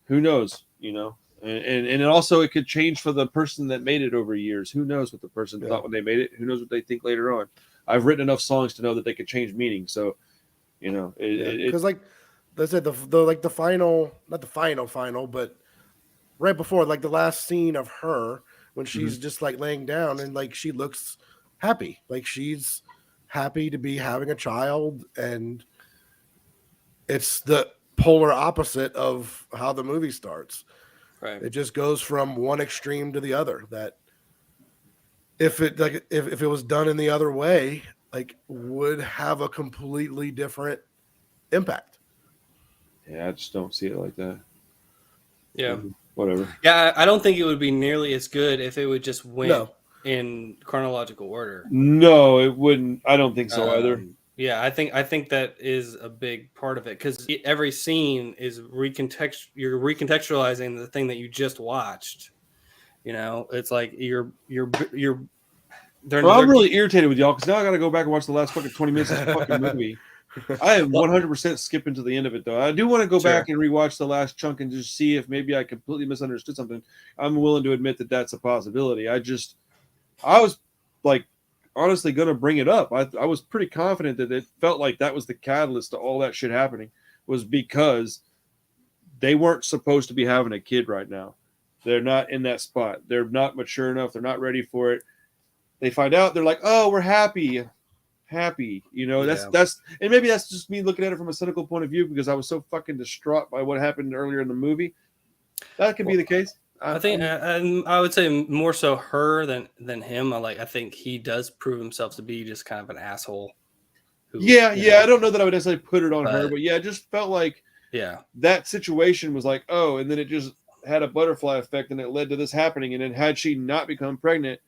who knows, you know, and it also, it could change for the person that made it over years. Who knows what the person thought when they made it? Who knows what they think later on? I've written enough songs to know that they could change meaning. So, you know, because like they said, the final, not the final, but right before, like the last scene of her when she's just like laying down and like she looks happy, like she's happy to be having a child, and it's the polar opposite of how the movie starts. Right. It just goes from one extreme to the other. That if it was done in the other way, like would have a completely different impact. Yeah, I just don't see it like that. Yeah. Whatever. Yeah, I don't think it would be nearly as good if it would just went in chronological order. No, it wouldn't. I don't think so either. Yeah, I think that is a big part of it, because every scene is you're recontextualizing the thing that you just watched. You know, it's like I'm really irritated with y'all because now I got to go back and watch the last fucking 20 minutes of the fucking movie. I am 100% skipping to the end of it, though. I do want to go back and rewatch the last chunk and just see if maybe I completely misunderstood something. I'm willing to admit that that's a possibility. I was like honestly going to bring it up. I was pretty confident that it felt like that was the catalyst to all that shit happening, was because they weren't supposed to be having a kid right now. They're not in that spot. They're not mature enough. They're not ready for it. They find out. They're like, oh, we're happy. You know, that's and maybe that's just me looking at it from a cynical point of view because I was so fucking distraught by what happened earlier in the movie. That could be the case. I think I would say more so her than him. I think he does prove himself to be just kind of an asshole. I don't know that I would necessarily put it on her, but yeah, it just felt like that situation was like, oh, and then it just had a butterfly effect and it led to this happening. And then had she not become pregnant,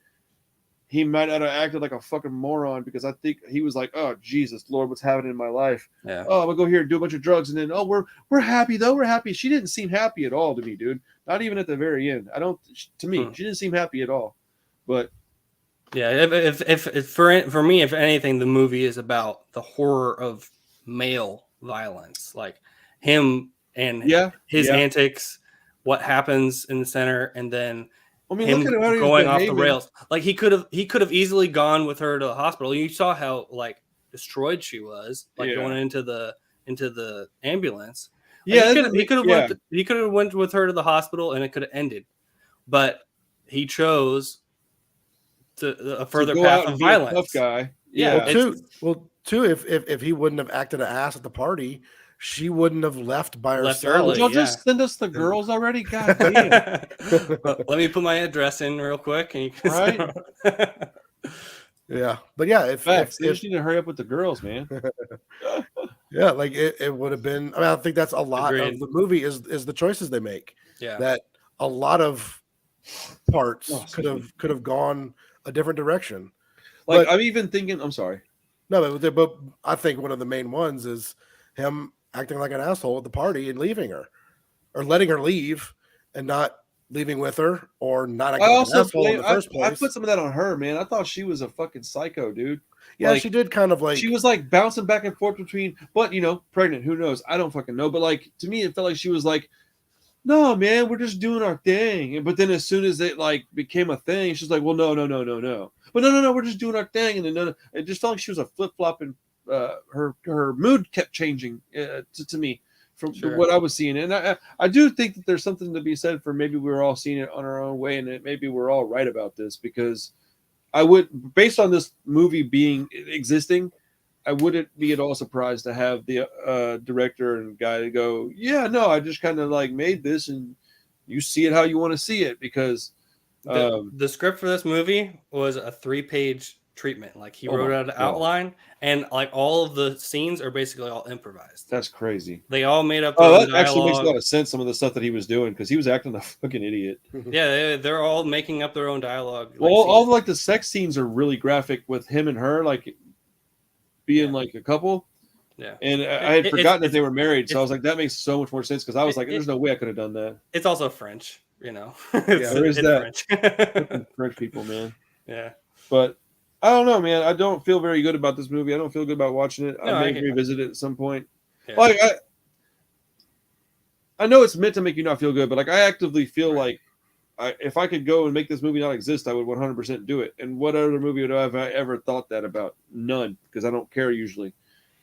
he might not have acted like a fucking moron, because I think he was like, oh, Jesus, Lord, what's happening in my life? Yeah. Oh, I'm going to go here and do a bunch of drugs. And then, oh, we're happy, though. We're happy. She didn't seem happy at all to me, dude. Not even at the very end. To me, she didn't seem happy at all. But yeah, if for me, if anything, the movie is about the horror of male violence, like him and his antics, what happens in the center, and then him going off the rails. Like he could have easily gone with her to the hospital. You saw how like destroyed she was, like going into the ambulance. Yeah, he could have went with her to the hospital and it could have ended, but he chose a further path of violence. Tough guy. Yeah. Too. If he wouldn't have acted an ass at the party, she wouldn't have left by herself. Would y'all just send us the girls already? God damn. Let me put my address in real quick. And you can Yeah, but yeah, if you need to hurry up with the girls, man. Yeah, like it would have been. I mean, I think that's a lot of the movie is the choices they make. Yeah, that a lot of parts could have gone a different direction. Like, I'm even thinking. I'm sorry. No, but I think one of the main ones is him acting like an asshole at the party and leaving her, or letting her leave and not leaving with her, or not acting like an asshole in the first place. I put some of that on her, man. I thought she was a fucking psycho, dude. Yeah, like, she did kind of like. She was like bouncing back and forth between, but pregnant. Who knows? I don't fucking know. But like to me, it felt like she was like no, man, we're just doing our thing. But then as soon as it like became a thing, she's like, well, no. But no, we're just doing our thing. And then it just felt like she was a flip-flop, and her mood kept changing to me from what I was seeing. And I do think that there's something to be said for maybe we were all seeing it on our own way, and maybe we're all right about this, because I would, based on this movie existing, I wouldn't be at all surprised to have the director and guy to go, yeah, no, I just kind of like made this, and you see it how you want to see it, because the script for this movie was a 3-page treatment. Like he wrote out an outline, and like all of the scenes are basically all improvised. That's crazy. They all made up their own dialogue. Actually makes a lot of sense, some of the stuff that he was doing, because he was acting a fucking idiot. Yeah, they're all making up their own dialogue. Well, all like the sex scenes are really graphic with him and her, like being like a couple. Yeah. And I had forgotten that they were married, so I was like, that makes so much more sense, because I was like, there's no way I could have done that. It's also French, you know. There is that. French. French people, man. Yeah. But I don't know, man. I don't feel very good about this movie. I don't feel good about watching it. No, I may revisit it at some point. Yeah. Like I know it's meant to make you not feel good, but like I actively feel like if I could go and make this movie not exist, I would 100% do it. And what other movie would I have ever thought that about? None, because I don't care usually.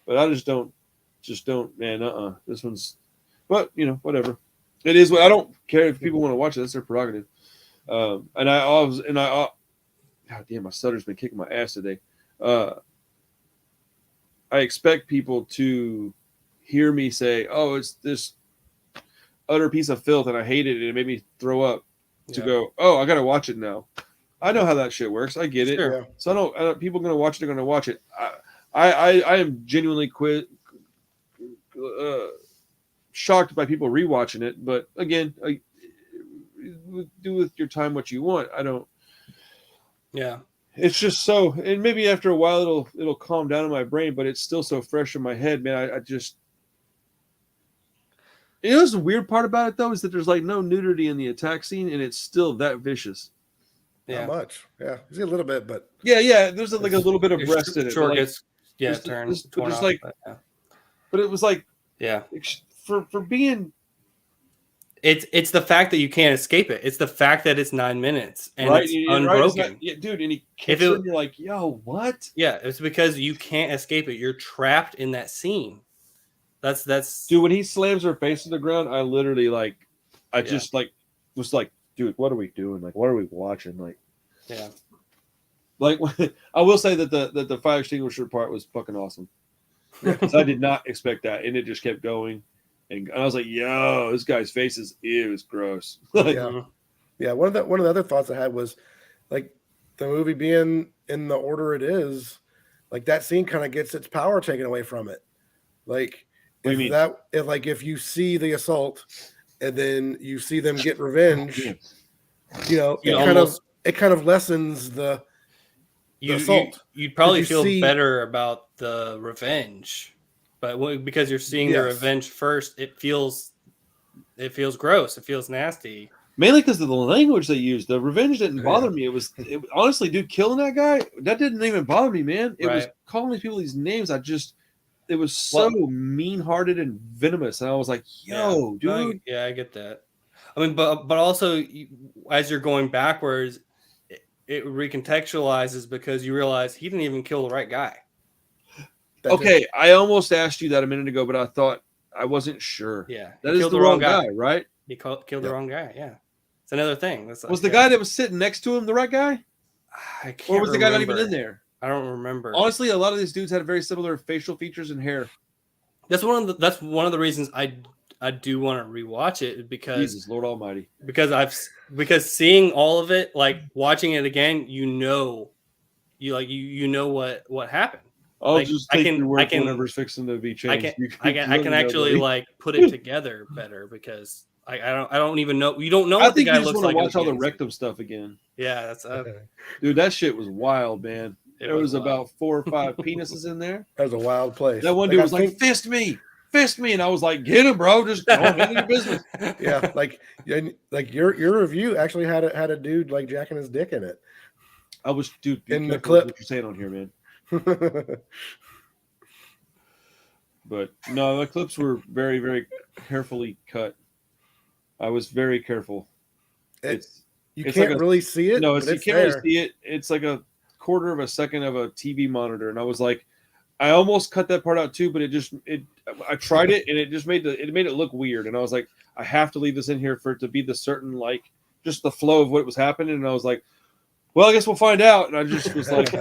But I just don't, man. This one's, but you know, whatever. It is what I don't care if people want to watch it. That's their prerogative. God damn, my stutter's been kicking my ass today. I expect people to hear me say, "Oh, it's this utter piece of filth, and I hate it, and it made me throw up." To go, oh, I gotta watch it now. I know how that shit works. I get it. Sure. So I don't. People are gonna watch it. They're gonna watch it. I am genuinely shocked by people rewatching it. But again, do with your time what you want. I don't. Yeah. It's just so, and maybe after a while it'll calm down in my brain, but it's still so fresh in my head, man. I just. You know, the weird part about it though is that there's like no nudity in the attack scene, and it's still that vicious. Not much. Yeah, you see a little bit, but yeah. There's like a little bit of breast in it. Short like, gets torn off, like, but it was like for being. It's the fact that you can't escape it. It's the fact that it's 9 minutes and it's unbroken. Right, dude, and he kicks it, and you're like, yo, what? Yeah, it's because you can't escape it. You're trapped in that scene. That's dude. When he slams her face to the ground, I literally just like was like, dude, what are we doing? Like, what are we watching? Like, yeah. Like, I will say that the fire extinguisher part was fucking awesome. Because I did not expect that, and it just kept going, and I was like, yo, this guy's face is gross. Like, yeah. One of the other thoughts I had was like the movie being in the order it is, like that scene kind of gets its power taken away from it, like. If you see the assault and then you see them get revenge, you know, it kind of lessens the assault. You'd probably feel better about the revenge, but because you're seeing the revenge first, it feels gross. It feels nasty. Mainly because of the language they used. The revenge didn't bother me. It honestly, dude, killing that guy, that didn't even bother me, man. It was calling these people these names. It was so mean-hearted and venomous, and I was like, "Yo, dude." I get that. I mean, but also as you're going backwards, it recontextualizes because you realize he didn't even kill the right guy. Okay, I almost asked you that a minute ago, but I thought I wasn't sure. Yeah, that is the wrong guy, right? He killed the wrong guy. Yeah, it's another thing. Was the guy that was sitting next to him the right guy? Or was the guy not even in there? I don't remember. Honestly, a lot of these dudes had very similar facial features and hair. That's one of the reasons I do want to rewatch it, because Jesus Lord Almighty. Because seeing all of it, like watching it again, you know what happened. I'll just take your word for whatever's fixing to be changed. I can actually like put it together better, because I don't even know. You don't know what the guy looks like. I think you just want to watch all the rectum stuff again. Yeah, that's dude. That shit was wild, man. There was about 4 or 5 penises in there. That was a wild place. That one dude was like, fist me, and I was like, get him, bro. Just go on into your business. Yeah, like your review actually had a dude like jacking his dick in it. I was, dude, in the clip. What you're saying on here, man. But no, the clips were very, very carefully cut. I was very careful. You it's can't like really see it. no, but you it's can't there. really see it. It's like a quarter of a second of a TV monitor, and I was like, I almost cut that part out too, but I tried it, and it just made it look weird, and I was like, I have to leave this in here for it to be the certain like just the flow of what was happening, and I was like, well, I guess we'll find out, and I just was like,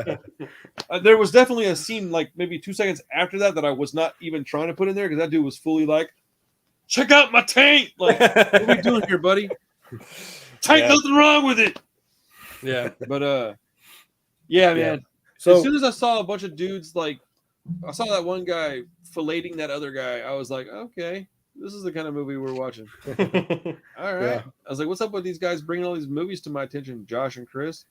there was definitely a scene like maybe 2 seconds after that I was not even trying to put in there because that dude was fully like, check out my tank, like, what are we doing here, buddy? Tank, nothing wrong with it. Yeah, but yeah, man. So as soon as I saw a bunch of dudes, like I saw that one guy filleting that other guy, I was like, okay, this is the kind of movie we're watching. All right. Yeah. I was like, what's up with these guys bringing all these movies to my attention? Josh and Chris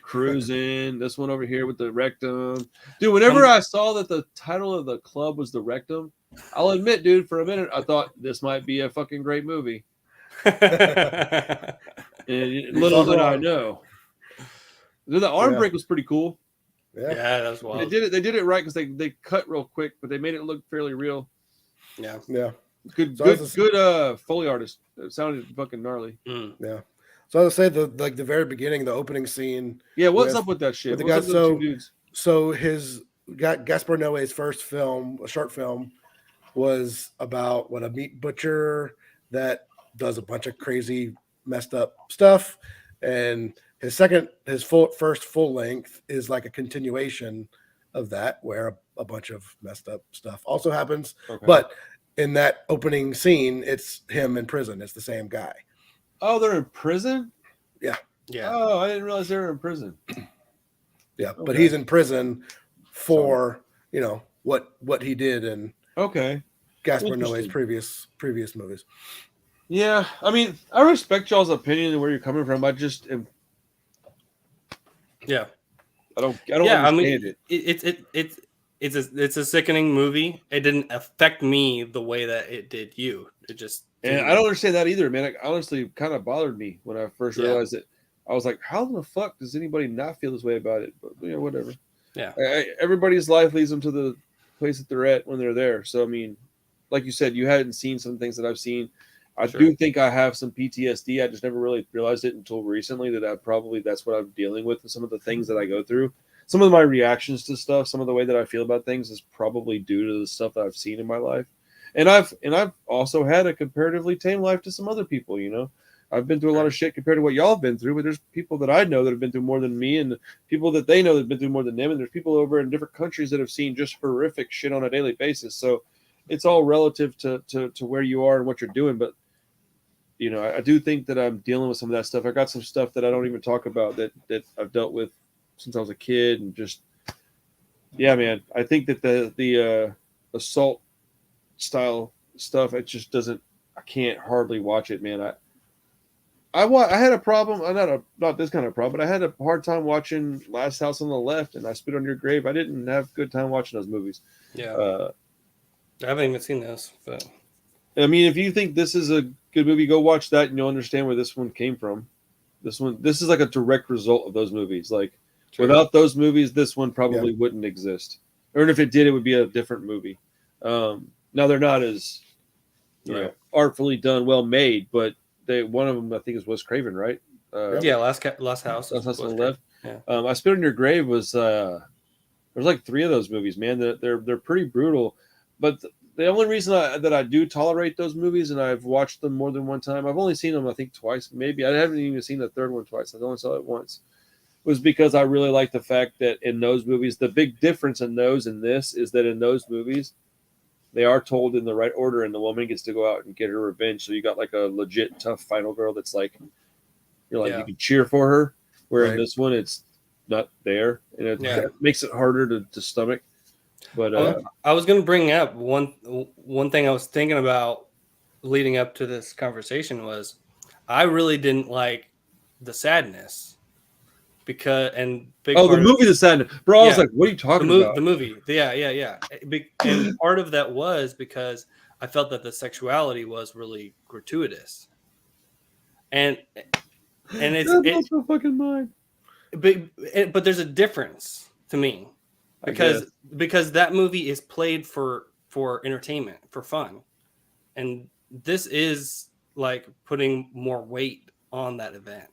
cruising. This one over here with the rectum. Dude, whenever I saw that the title of the club was the rectum, I'll admit, dude, for a minute, I thought this might be a fucking great movie. And little did I know. The arm break was pretty cool. Yeah, that was wild. They did it right because they cut real quick, but they made it look fairly real. Yeah. Good Foley artist. It sounded fucking gnarly. Yeah. So I was say the very beginning, the opening scene. Yeah, what's up with that shit? With the guy, so his Gaspar Noé's first film, a short film, was about a meat butcher that does a bunch of crazy, messed up stuff, and his first full length is like a continuation of that, where a bunch of messed up stuff also happens. Okay. But in that opening scene, it's him in prison. It's the same guy. Oh, they're in prison? Yeah. Oh, I didn't realize they were in prison. Yeah, okay. But he's in prison for what he did in Gaspar Noé's previous movies. Yeah, I mean, I respect y'all's opinion and where you're coming from. I just am. Yeah, I don't understand it. It's a sickening movie. It didn't affect me the way that it did you. It just and I don't understand that either, man. It honestly kind of bothered me when I first realized it. I was like, how the fuck does anybody not feel this way about it? But whatever. Yeah, everybody's life leads them to the place that they're at when they're there. So I mean, like you said, you hadn't seen some things that I've seen. I do think I have some PTSD. I just never really realized it until recently that that's what I'm dealing with, and some of the things that I go through. Some of my reactions to stuff, some of the way that I feel about things is probably due to the stuff that I've seen in my life. And I've also had a comparatively tame life to some other people, I've been through a lot of shit compared to what y'all have been through, but there's people that I know that have been through more than me, and people that they know that have been through more than them, and there's people over in different countries that have seen just horrific shit on a daily basis. So it's all relative to where you are and what you're doing. But I do think that I'm dealing with some of that stuff. I got some stuff that I don't even talk about that I've dealt with since I was a kid, and just, yeah, man, I think that the assault style stuff, it just doesn't, I can't hardly watch it, man. I had a problem, not this kind of problem, but I had a hard time watching Last House on the Left and I Spit on Your Grave. I didn't have a good time watching those movies. Yeah. I haven't even seen this, but I mean, if you think this is a good movie, go watch that and you'll understand where this one came from. This is like a direct result of those movies. Like, without those movies, this one probably wouldn't exist. Or if it did, it would be a different movie. Now, they're not as artfully done, well made, but one of them, I think, is Wes Craven, right? Last House. Last House on the Left. Yeah. I Spit on Your Grave was there's like 3 of those movies, man. They're pretty brutal. But the only reason that I do tolerate those movies, and I've watched them more than one time, I've only seen them, I think, twice. Maybe I haven't even seen the third one twice. I only saw it once. Was because I really like the fact that in those movies, the big difference in those and this is that in those movies, they are told in the right order, and the woman gets to go out and get her revenge. So you got like a legit tough final girl that's like, you can cheer for her. Where in this one, it's not there, and it makes it harder to stomach. But I was going to bring up one thing I was thinking about leading up to this conversation was I really didn't like the sadness. The movie The Sadness, bro. I was like, what are you talking about? The movie, yeah. And part of that was because I felt that the sexuality was really gratuitous, and it's my fucking mind. But there's a difference to me because that movie is played for entertainment, for fun, and this is like putting more weight on that event.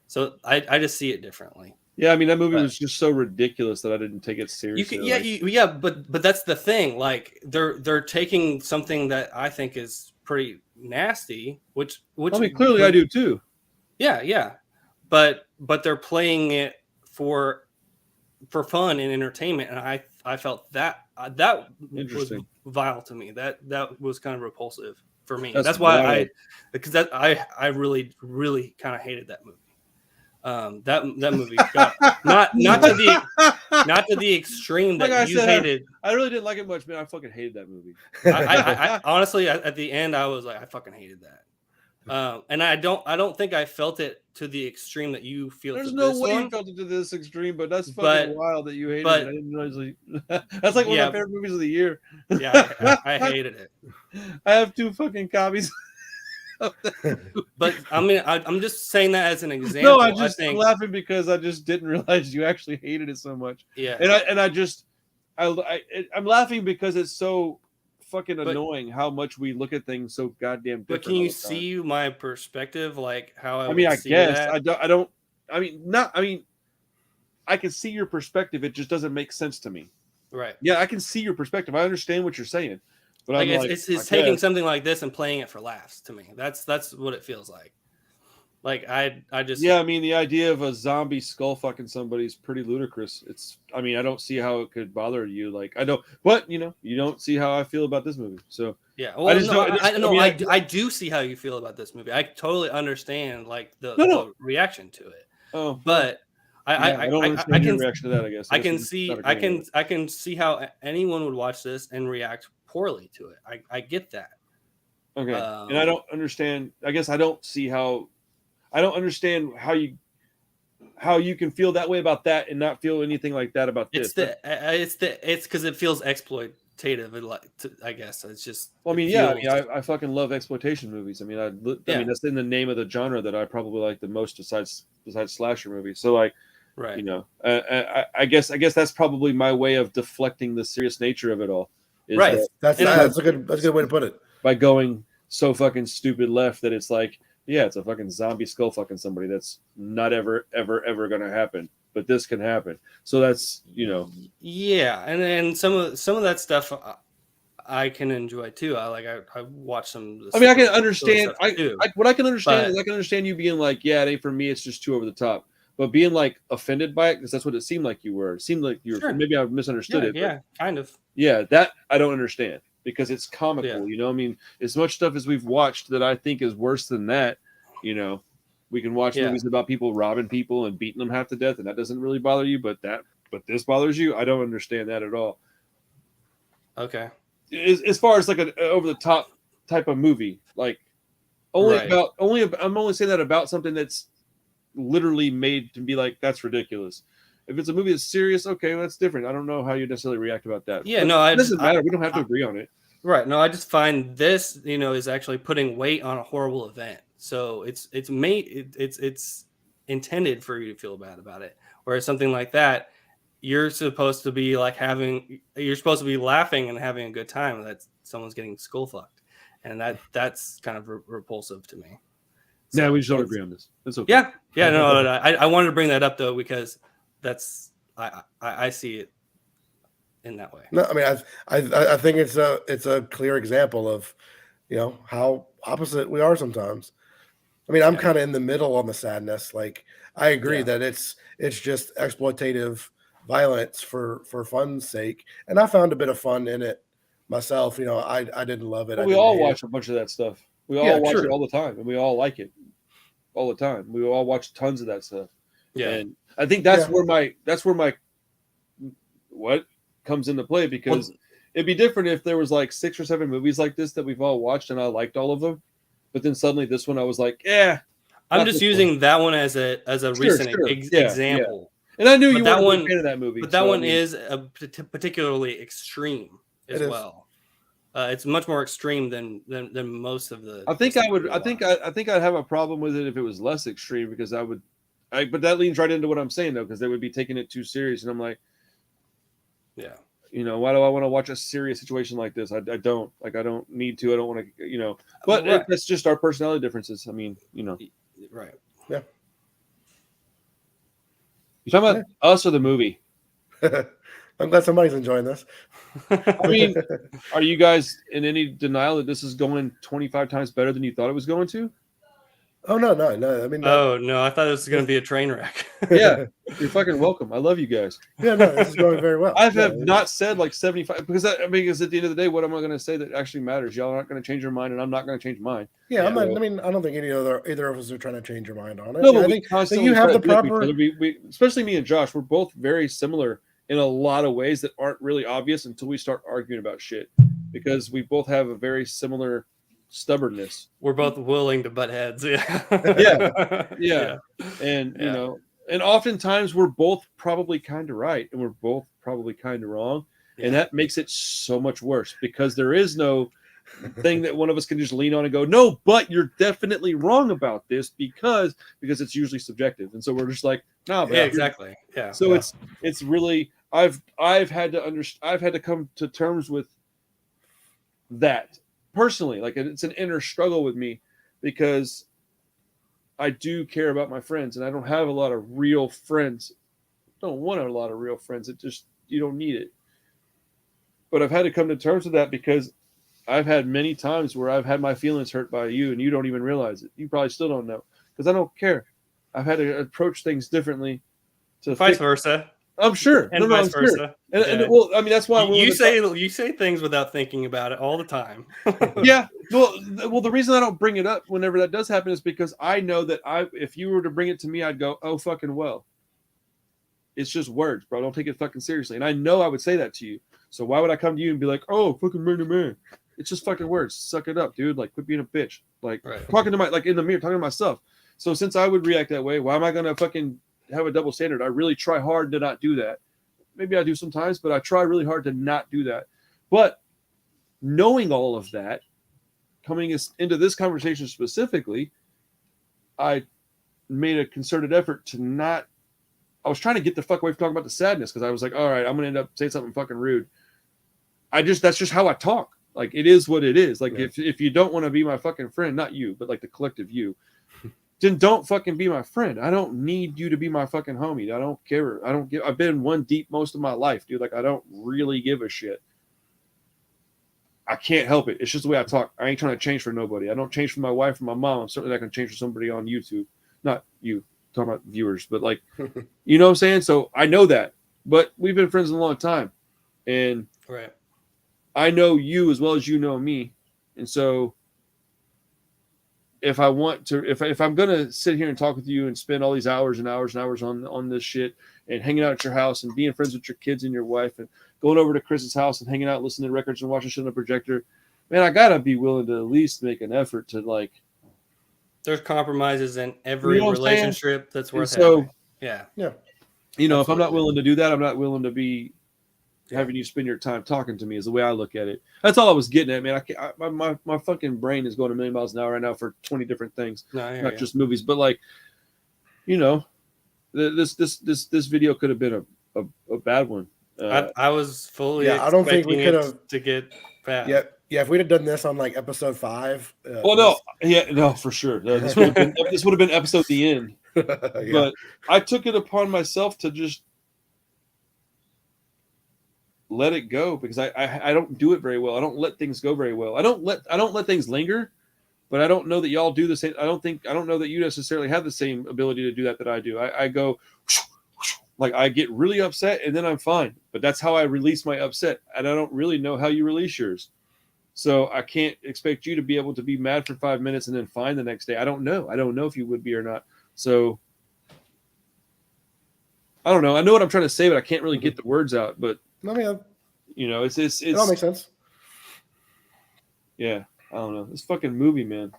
So I just see it differently. Yeah, I mean that movie was just so ridiculous that I didn't take it seriously. But that's the thing. Like they're taking something that I think is pretty nasty, which I mean clearly I do too. Yeah. But they're playing it for fun and entertainment, and I felt that was vile to me. That was kind of repulsive for me. That's why I really kind of hated that movie. That movie got not to the extreme that like you hated. I really didn't like it much, man. I fucking hated that movie. I honestly at the end I was like, I fucking hated that. And I don't think I felt it to the extreme that you feel. There's no way you felt it to this extreme, but that's fucking wild that you hated it. I didn't realize that's like one of my favorite movies of the year. Yeah, I hated it. I have 2 fucking copies. But I mean, I'm just saying that as an example. No, I'm laughing because I just didn't realize you actually hated it so much. Yeah, I'm laughing because it's so fucking annoying how much we look at things so goddamn different. But can you see my perspective, like how I guess that? I can see your perspective. It just doesn't make sense to me. Right. Yeah, I can see your perspective. I understand what you're saying. But like it's taking something like this and playing it for laughs to me. That's what it feels like. Like I just I mean the idea of a zombie skull fucking somebody is pretty ludicrous. I don't see how it could bother you. Like I don't, but you don't see how I feel about this movie. So yeah, well, I do see how you feel about this movie. I totally understand like the reaction to it. Oh, but I don't understand your reaction to that. I guess I can see how anyone would watch this and react poorly to it. I get that. Okay, and I don't understand. I guess I don't see how. I don't understand how you can feel that way about that and not feel anything like that about this. It's because it feels exploitative. I guess it's just. Well, I fucking love exploitation movies. I mean, that's in the name of the genre that I probably like the most besides slasher movies. So like, right. I guess that's probably my way of deflecting the serious nature of it all. Right. That's a good way to put it. By going so fucking stupid left that it's like. Yeah, it's a fucking zombie skull fucking somebody. That's not ever going to happen. But this can happen. So that's, Yeah, and some of that stuff I can enjoy too. I watch some. I can understand. What I can understand is I can understand you being like, yeah, it ain't for me. It's just too over the top. But being like offended by it because that's what it seemed like you were. It seemed like you were. Sure. Maybe I misunderstood it. Yeah, kind of. Yeah, that I don't understand. Because it's comical, as much stuff as we've watched that I think is worse than that, we can watch movies about people robbing people and beating them half to death, and that doesn't really bother you, but this bothers you. I don't understand that at all. Okay. As far as like an over the top type of movie, like I'm only saying that about something that's literally made to be like that's ridiculous. If it's a movie that's serious, okay, that's different. I don't know how you necessarily react about that. Yeah, it doesn't matter. We don't have to agree on it. Right. No, I just find this, is actually putting weight on a horrible event. So it's intended for you to feel bad about it. Whereas something like that, you're supposed to be laughing and having a good time that someone's getting skull fucked, and that's kind of repulsive to me. So we just don't agree on this. That's okay. Yeah. No. I wanted to bring that up though because. That's I see it in that way. No, I mean I think it's a clear example of how opposite we are sometimes. I mean I'm kind of in the middle on the sadness. Like I agree that it's just exploitative violence for fun's sake, and I found a bit of fun in it myself. I didn't love it. Well, we all watch a bunch of that stuff. We all watch it all the time, and we all like it all the time. We all watch tons of that stuff. Yeah. And I think that's where my what comes into play because it'd be different if there was like 6 or 7 movies like this that we've all watched and I liked all of them, but then suddenly this one I was like, I'm just using that one as a recent example. Yeah. And I knew you weren't a fan of that movie, but that one is particularly extreme as well. It's much more extreme than most of the. I think I'd have a problem with it if it was less extreme because but that leans right into what I'm saying though, because they would be taking it too serious, and I'm like, You know, why do I want to watch a serious situation like this? I don't like. I don't need to. I don't want to. You know, but Right. that's just our personality differences. I mean, you know, Right. Yeah. you talking about us or the movie? I'm glad somebody's enjoying this. I mean, are you guys in any denial that this is going 25 times better than you thought it was going to? Oh no. I mean, Oh no, I thought this was going to be a train wreck. Yeah, you're fucking welcome. I love you guys. Yeah, no, this is going very well. I have not said like 75 because because at the end of the day, what am I going to say that actually matters? Y'all aren't going to change your mind, and I'm not going to change mine. Yeah, I'm not, I mean, I don't think either of us are trying to change your mind on it. No, Yeah, but I we think that constantly you have try the to do it to each proper. other. We especially me and Josh, we're both very similar in a lot of ways that aren't really obvious until we start arguing about shit, because we both have a very similar stubbornness. We're both willing to butt heads. Yeah. And you know, and oftentimes we're both probably kind of right, and we're both probably kind of wrong, and that makes it so much worse because there is no thing that one of us can just lean on and go, no, but you're definitely wrong about this because it's usually subjective, and so we're just like, no, but exactly. Yeah. So it's really I've had to come to terms with that personally. Like, it's an inner struggle with me because I do care about my friends, and I don't have a lot of real friends. I don't want a lot of real friends. It just, you don't need it. But I've had to come to terms with that because I've had many times where I've had my feelings hurt by you, and you don't even realize it. You probably still don't know because I don't care. I've had to approach things differently. To vice versa. I'm sure, and vice versa. Sure. And well, I mean, that's why you say things without thinking about it all the time. Yeah. Well, the reason I don't bring it up whenever that does happen is because I know that if you were to bring it to me, I'd go, oh, fucking well. It's just words, bro. Don't take it fucking seriously. And I know I would say that to you. So why would I come to you and be like, oh, fucking man? It's just fucking words. Suck it up, dude. Like, quit being a bitch. Like, talking to like in the mirror, talking to myself. So since I would react that way, why am I going to fucking have a double standard? I really try hard to not do that. Maybe I do sometimes, but I try really hard to not do that. But knowing all of that, coming into this conversation specifically, I made a concerted effort to not. I was trying to get the fuck away from talking about the sadness because I was like, all right, I'm gonna end up saying something fucking rude. That's just how I talk. Like, it is what it is. Like, if you don't want to be my fucking friend, not you, but like the collective you, then don't fucking be my friend. I don't need you to be my fucking homie. I don't care. I've been one deep most of my life, dude. Like, I don't really give a shit. I can't help it. It's just the way I talk. I ain't trying to change for nobody. I don't change for my wife or my mom. I'm certainly not going to change for somebody on YouTube. Not you, talking about viewers, but like, you know what I'm saying? So I know that, but we've been friends a long time, and I know you as well as you know me. And so if I want to, if I'm going to sit here and talk with you and spend all these hours and hours and hours on this shit and hanging out at your house and being friends with your kids and your wife and going over to Chris's house and hanging out, listening to records and watching shit on the projector, man, I gotta be willing to at least make an effort to, like. There's compromises in every relationship that's worth having. Yeah. You know, absolutely. If I'm not willing to do that, I'm not willing to be having you spend your time talking to me. Is the way I look at it. That's all I was getting at, man. My fucking brain is going a million miles an hour right now for 20 different things, not just movies, but like, you know, this video could have been a bad one. I was fully. I don't think we could have to get bad. Yeah. If we'd have done this on like episode 5. No, for sure. This would have been episode the end. But I took it upon myself to just let it go because I don't do it very well. I don't let things go very well. I don't let things linger. But I don't know that y'all do the same. I don't know that you necessarily have the same ability to do that I do. I go. Like, I get really upset and then I'm fine. But that's how I release my upset. And I don't really know how you release yours. So I can't expect you to be able to be mad for 5 minutes and then fine the next day. I don't know. I don't know if you would be or not. So I don't know. I know what I'm trying to say, but I can't really get the words out. But you know, it's it all makes sense. Yeah. I don't know. This fucking movie, man.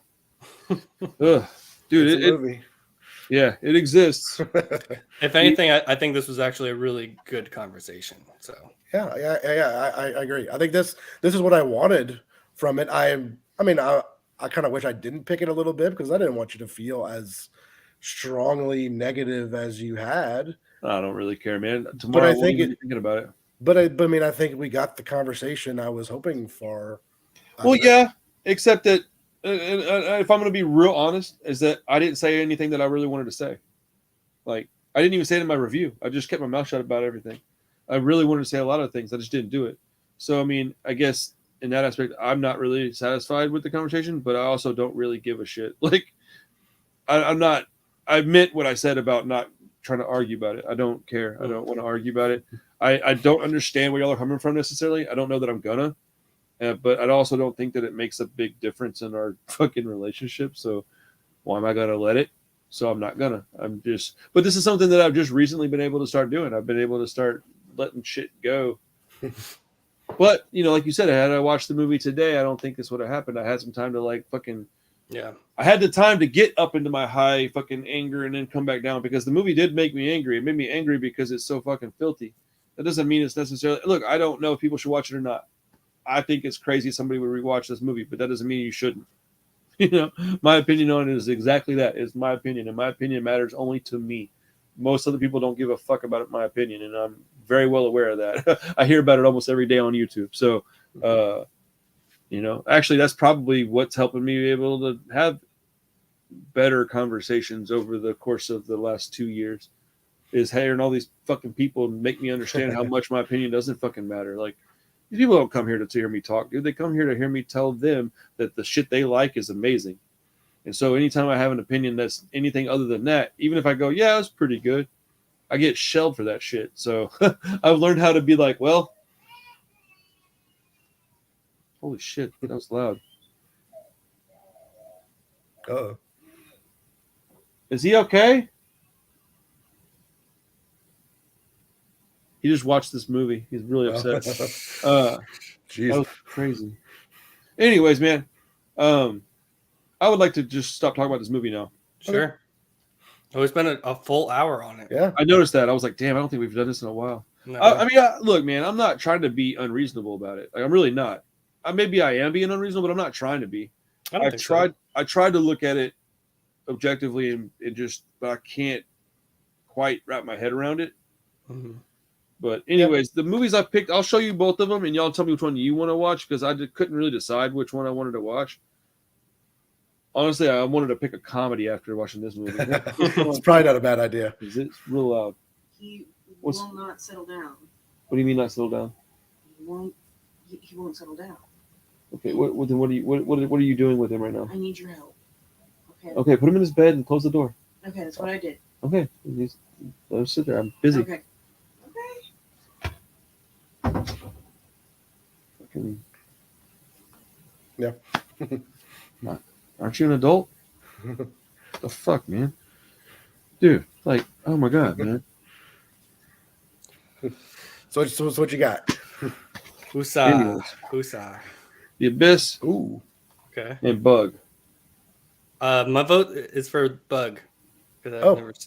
Ugh. Dude, it's a movie. Yeah, it exists. If anything, I think this was actually a really good conversation. So yeah, I agree. I think this is what I wanted from it. I kind of wish I didn't pick it a little bit because I didn't want you to feel as strongly negative as you had. I don't really care, man. Tomorrow, I think thinking about it. But I mean, I think we got the conversation I was hoping for. Well, yeah, except that if I'm going to be real honest, is that I didn't say anything that I really wanted to say. Like, I didn't even say it in my review. I just kept my mouth shut about everything. I really wanted to say a lot of things. I just didn't do it. So, I mean, I guess in that aspect, I'm not really satisfied with the conversation, but I also don't really give a shit. Like, I'm not, I meant what I said about not trying to argue about it. I don't care. I don't want to argue about it. I don't understand where y'all are coming from necessarily. I don't know that I'm gonna, but I also don't think that it makes a big difference in our fucking relationship. So why am I gonna let it? So I'm not gonna. But this is something that I've just recently been able to start doing. I've been able to start letting shit go. But, like you said, had I watched the movie today, I don't think this would have happened. I had some time to I had the time to get up into my high fucking anger and then come back down because the movie did make me angry. It made me angry because it's so fucking filthy. That doesn't mean it's necessarily, look, I don't know if people should watch it or not. I think it's crazy somebody would rewatch this movie, but that doesn't mean you shouldn't. My opinion on it is exactly that. It's my opinion, and my opinion matters only to me. Most other people don't give a fuck about my opinion, and I'm very well aware of that. I hear about it almost every day on YouTube. So, actually, that's probably what's helping me be able to have better conversations over the course of the last 2 years. Is hearing all these fucking people make me understand how much my opinion doesn't fucking matter. Like, these people don't come here to hear me talk, dude. They come here to hear me tell them that the shit they like is amazing. And so anytime I have an opinion that's anything other than that, even if I go, yeah, it's pretty good, I get shelled for that shit. So I've learned how to be like, well, holy shit, that was loud. Uh-oh. Is he okay? He just watched this movie. He's really upset. Jeez. That was crazy. Anyways, man, I would like to just stop talking about this movie now. Sure. Okay. Oh, we spent a full hour on it. Yeah. I noticed that. I was like, damn, I don't think we've done this in a while. No. Look, man, I'm not trying to be unreasonable about it. Like, I'm really not. Maybe I am being unreasonable, but I'm not trying to be. I tried to look at it objectively and but I can't quite wrap my head around it. Mm-hmm. But anyways, The movies I picked, I'll show you both of them, and y'all tell me which one you want to watch because I couldn't really decide which one I wanted to watch. Honestly, I wanted to pick a comedy after watching this movie. It's probably not a bad idea. It's real loud. He will not settle down. What do you mean not settle down? He won't settle down. Okay, what are you doing with him right now? I need your help. Okay, put him in his bed and close the door. Okay, that's what I did. Okay, let him sit there. I'm busy. Okay. Yeah. Aren't you an adult? The fuck, man? Dude, like, oh my god, man. So what you got? Husa. The Abyss. Ooh. Okay. And Bug. My vote is for Bug because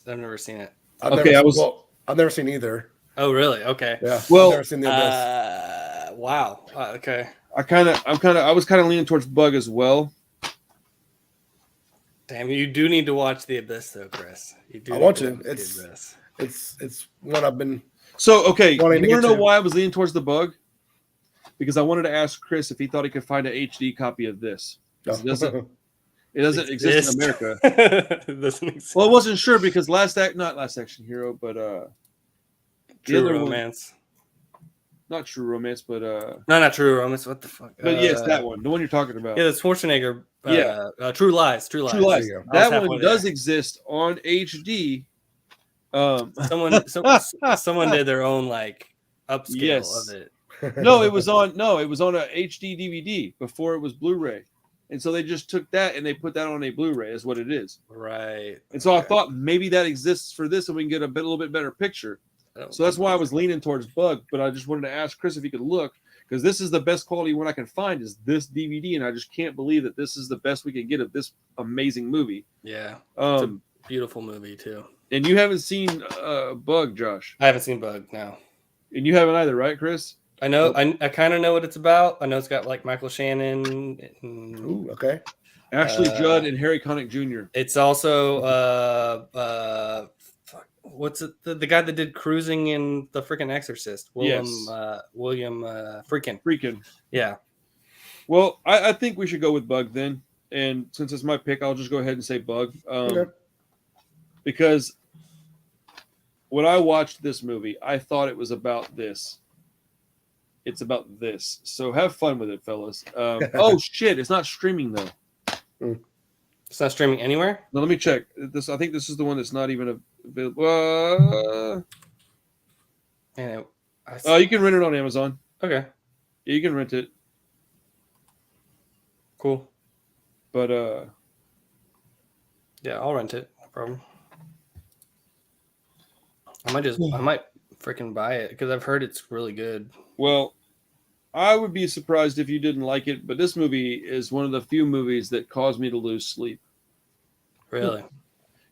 I've never seen it. I've never seen either. Oh, really? Okay. Yeah. Well, I've never seen The Abyss. Wow. Okay. I was kind of leaning towards Bug as well. Damn, you do need to watch The Abyss, though, Chris. I want to. It's one I've been. So okay, you want to know to. why I was leaning towards The Bug? Because I wanted to ask Chris if he thought he could find an HD copy of this. It doesn't exist in America. It doesn't exist. Well, I wasn't sure because not Last Action Hero, but True Romance. Not True Romance, but no, not True Romance. What the fuck? But yes, that one, the one you're talking about. Yeah, the Schwarzenegger. True Lies. True Lies. That one does exist on HD. Someone did their own upscale of it. No, it was on a HD DVD before it was Blu-ray. And so they just took that and they put that on a Blu-ray is what it is. Right. And so I thought maybe that exists for this and we can get a little bit better picture. So that's why I was leaning towards Bug, but I just wanted to ask Chris if he could look because this is the best quality one I can find is this DVD, and I just can't believe that this is the best we can get of this amazing movie. Yeah, it's a beautiful movie too. And you haven't seen Bug, Josh? I haven't seen Bug, no. And you haven't either, right, Chris? I know. I kind of know what it's about. I know it's got Michael Shannon. Ooh, okay. Ashley Judd and Harry Connick Jr. It's also what's it? The guy that did Cruising in The Freaking Exorcist. William Freaking. Yeah. Well, I think we should go with Bug then. And since it's my pick, I'll just go ahead and say Bug. Okay. Because when I watched this movie, I thought it was about this. It's about this. So have fun with it, fellas. Oh, shit. It's not streaming, though. It's not streaming anywhere? Now, let me check. I think this is the one that's not even available. Man, You can rent it on Amazon. okay. Yeah, you can rent it. Cool. But, yeah, I'll rent it. No problem. I might freaking buy it because I've heard it's really good. well, I would be surprised if you didn't like it, but this movie is one of the few movies that caused me to lose sleep. Really?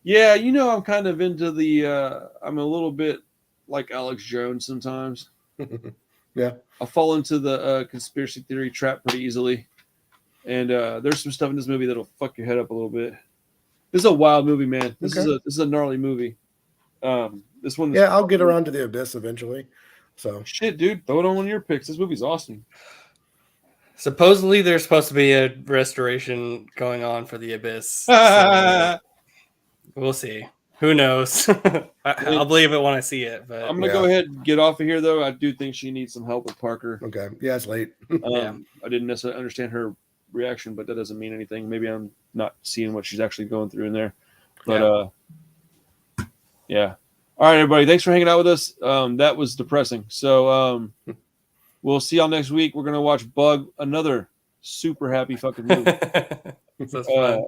Yeah, I'm kind of into I'm a little bit like Alex Jones sometimes. Yeah. I fall into the conspiracy theory trap pretty easily. And there's some stuff in this movie that'll fuck your head up a little bit. This is a wild movie, man. This is a gnarly movie. This one. Yeah, I'll get around to The Abyss eventually. So shit, dude, throw it on one of your picks. This movie's awesome. Supposedly, there's supposed to be a restoration going on for The Abyss. So we'll see. Who knows? I'll believe it when I see it. But I'm gonna go ahead and get off of here, though. I do think she needs some help with Parker. okay, yeah, it's late. Yeah. I didn't necessarily understand her reaction, but that doesn't mean anything. Maybe I'm not seeing what she's actually going through in there. But yeah. All right, everybody. Thanks for hanging out with us. That was depressing. So we'll see y'all next week. We're gonna watch Bug, another super happy fucking movie. So it's fun.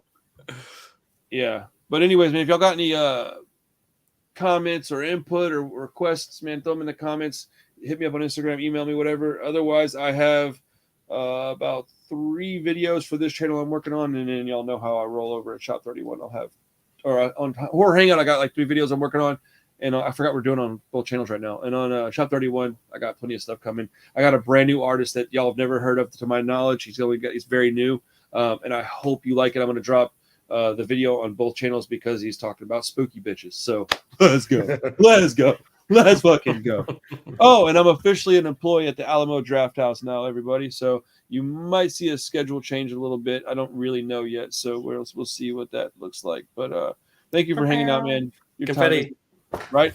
Yeah. But anyways, man, if y'all got any comments or input or requests, man, throw them in the comments. Hit me up on Instagram, email me, whatever. Otherwise, I have about 3 videos for this channel I'm working on, and then y'all know how I roll over at Shop 31. I'll have, or on Horror Hangout, I got like 3 videos I'm working on, and I forgot we're doing on both channels right now. And on Shop 31, I got plenty of stuff coming. I got a brand new artist that y'all have never heard of, to my knowledge. He's very new, and I hope you like it. I'm going to drop the video on both channels because he's talking about spooky bitches. So let's go. Let's go. Let's fucking go. Oh, and I'm officially an employee at the Alamo Draft House now, everybody. So you might see a schedule change a little bit. I don't really know yet. So we'll see what that looks like. But thank you for hanging out, man. Your Confetti. time is, right?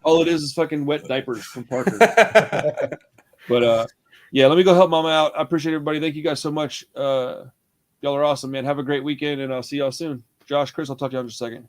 All it is fucking wet diapers from Parker. But yeah, let me go help Mama out. I appreciate everybody. Thank you guys so much. Y'all are awesome, man. Have a great weekend, and I'll see y'all soon. Josh, Chris, I'll talk to y'all in just a second.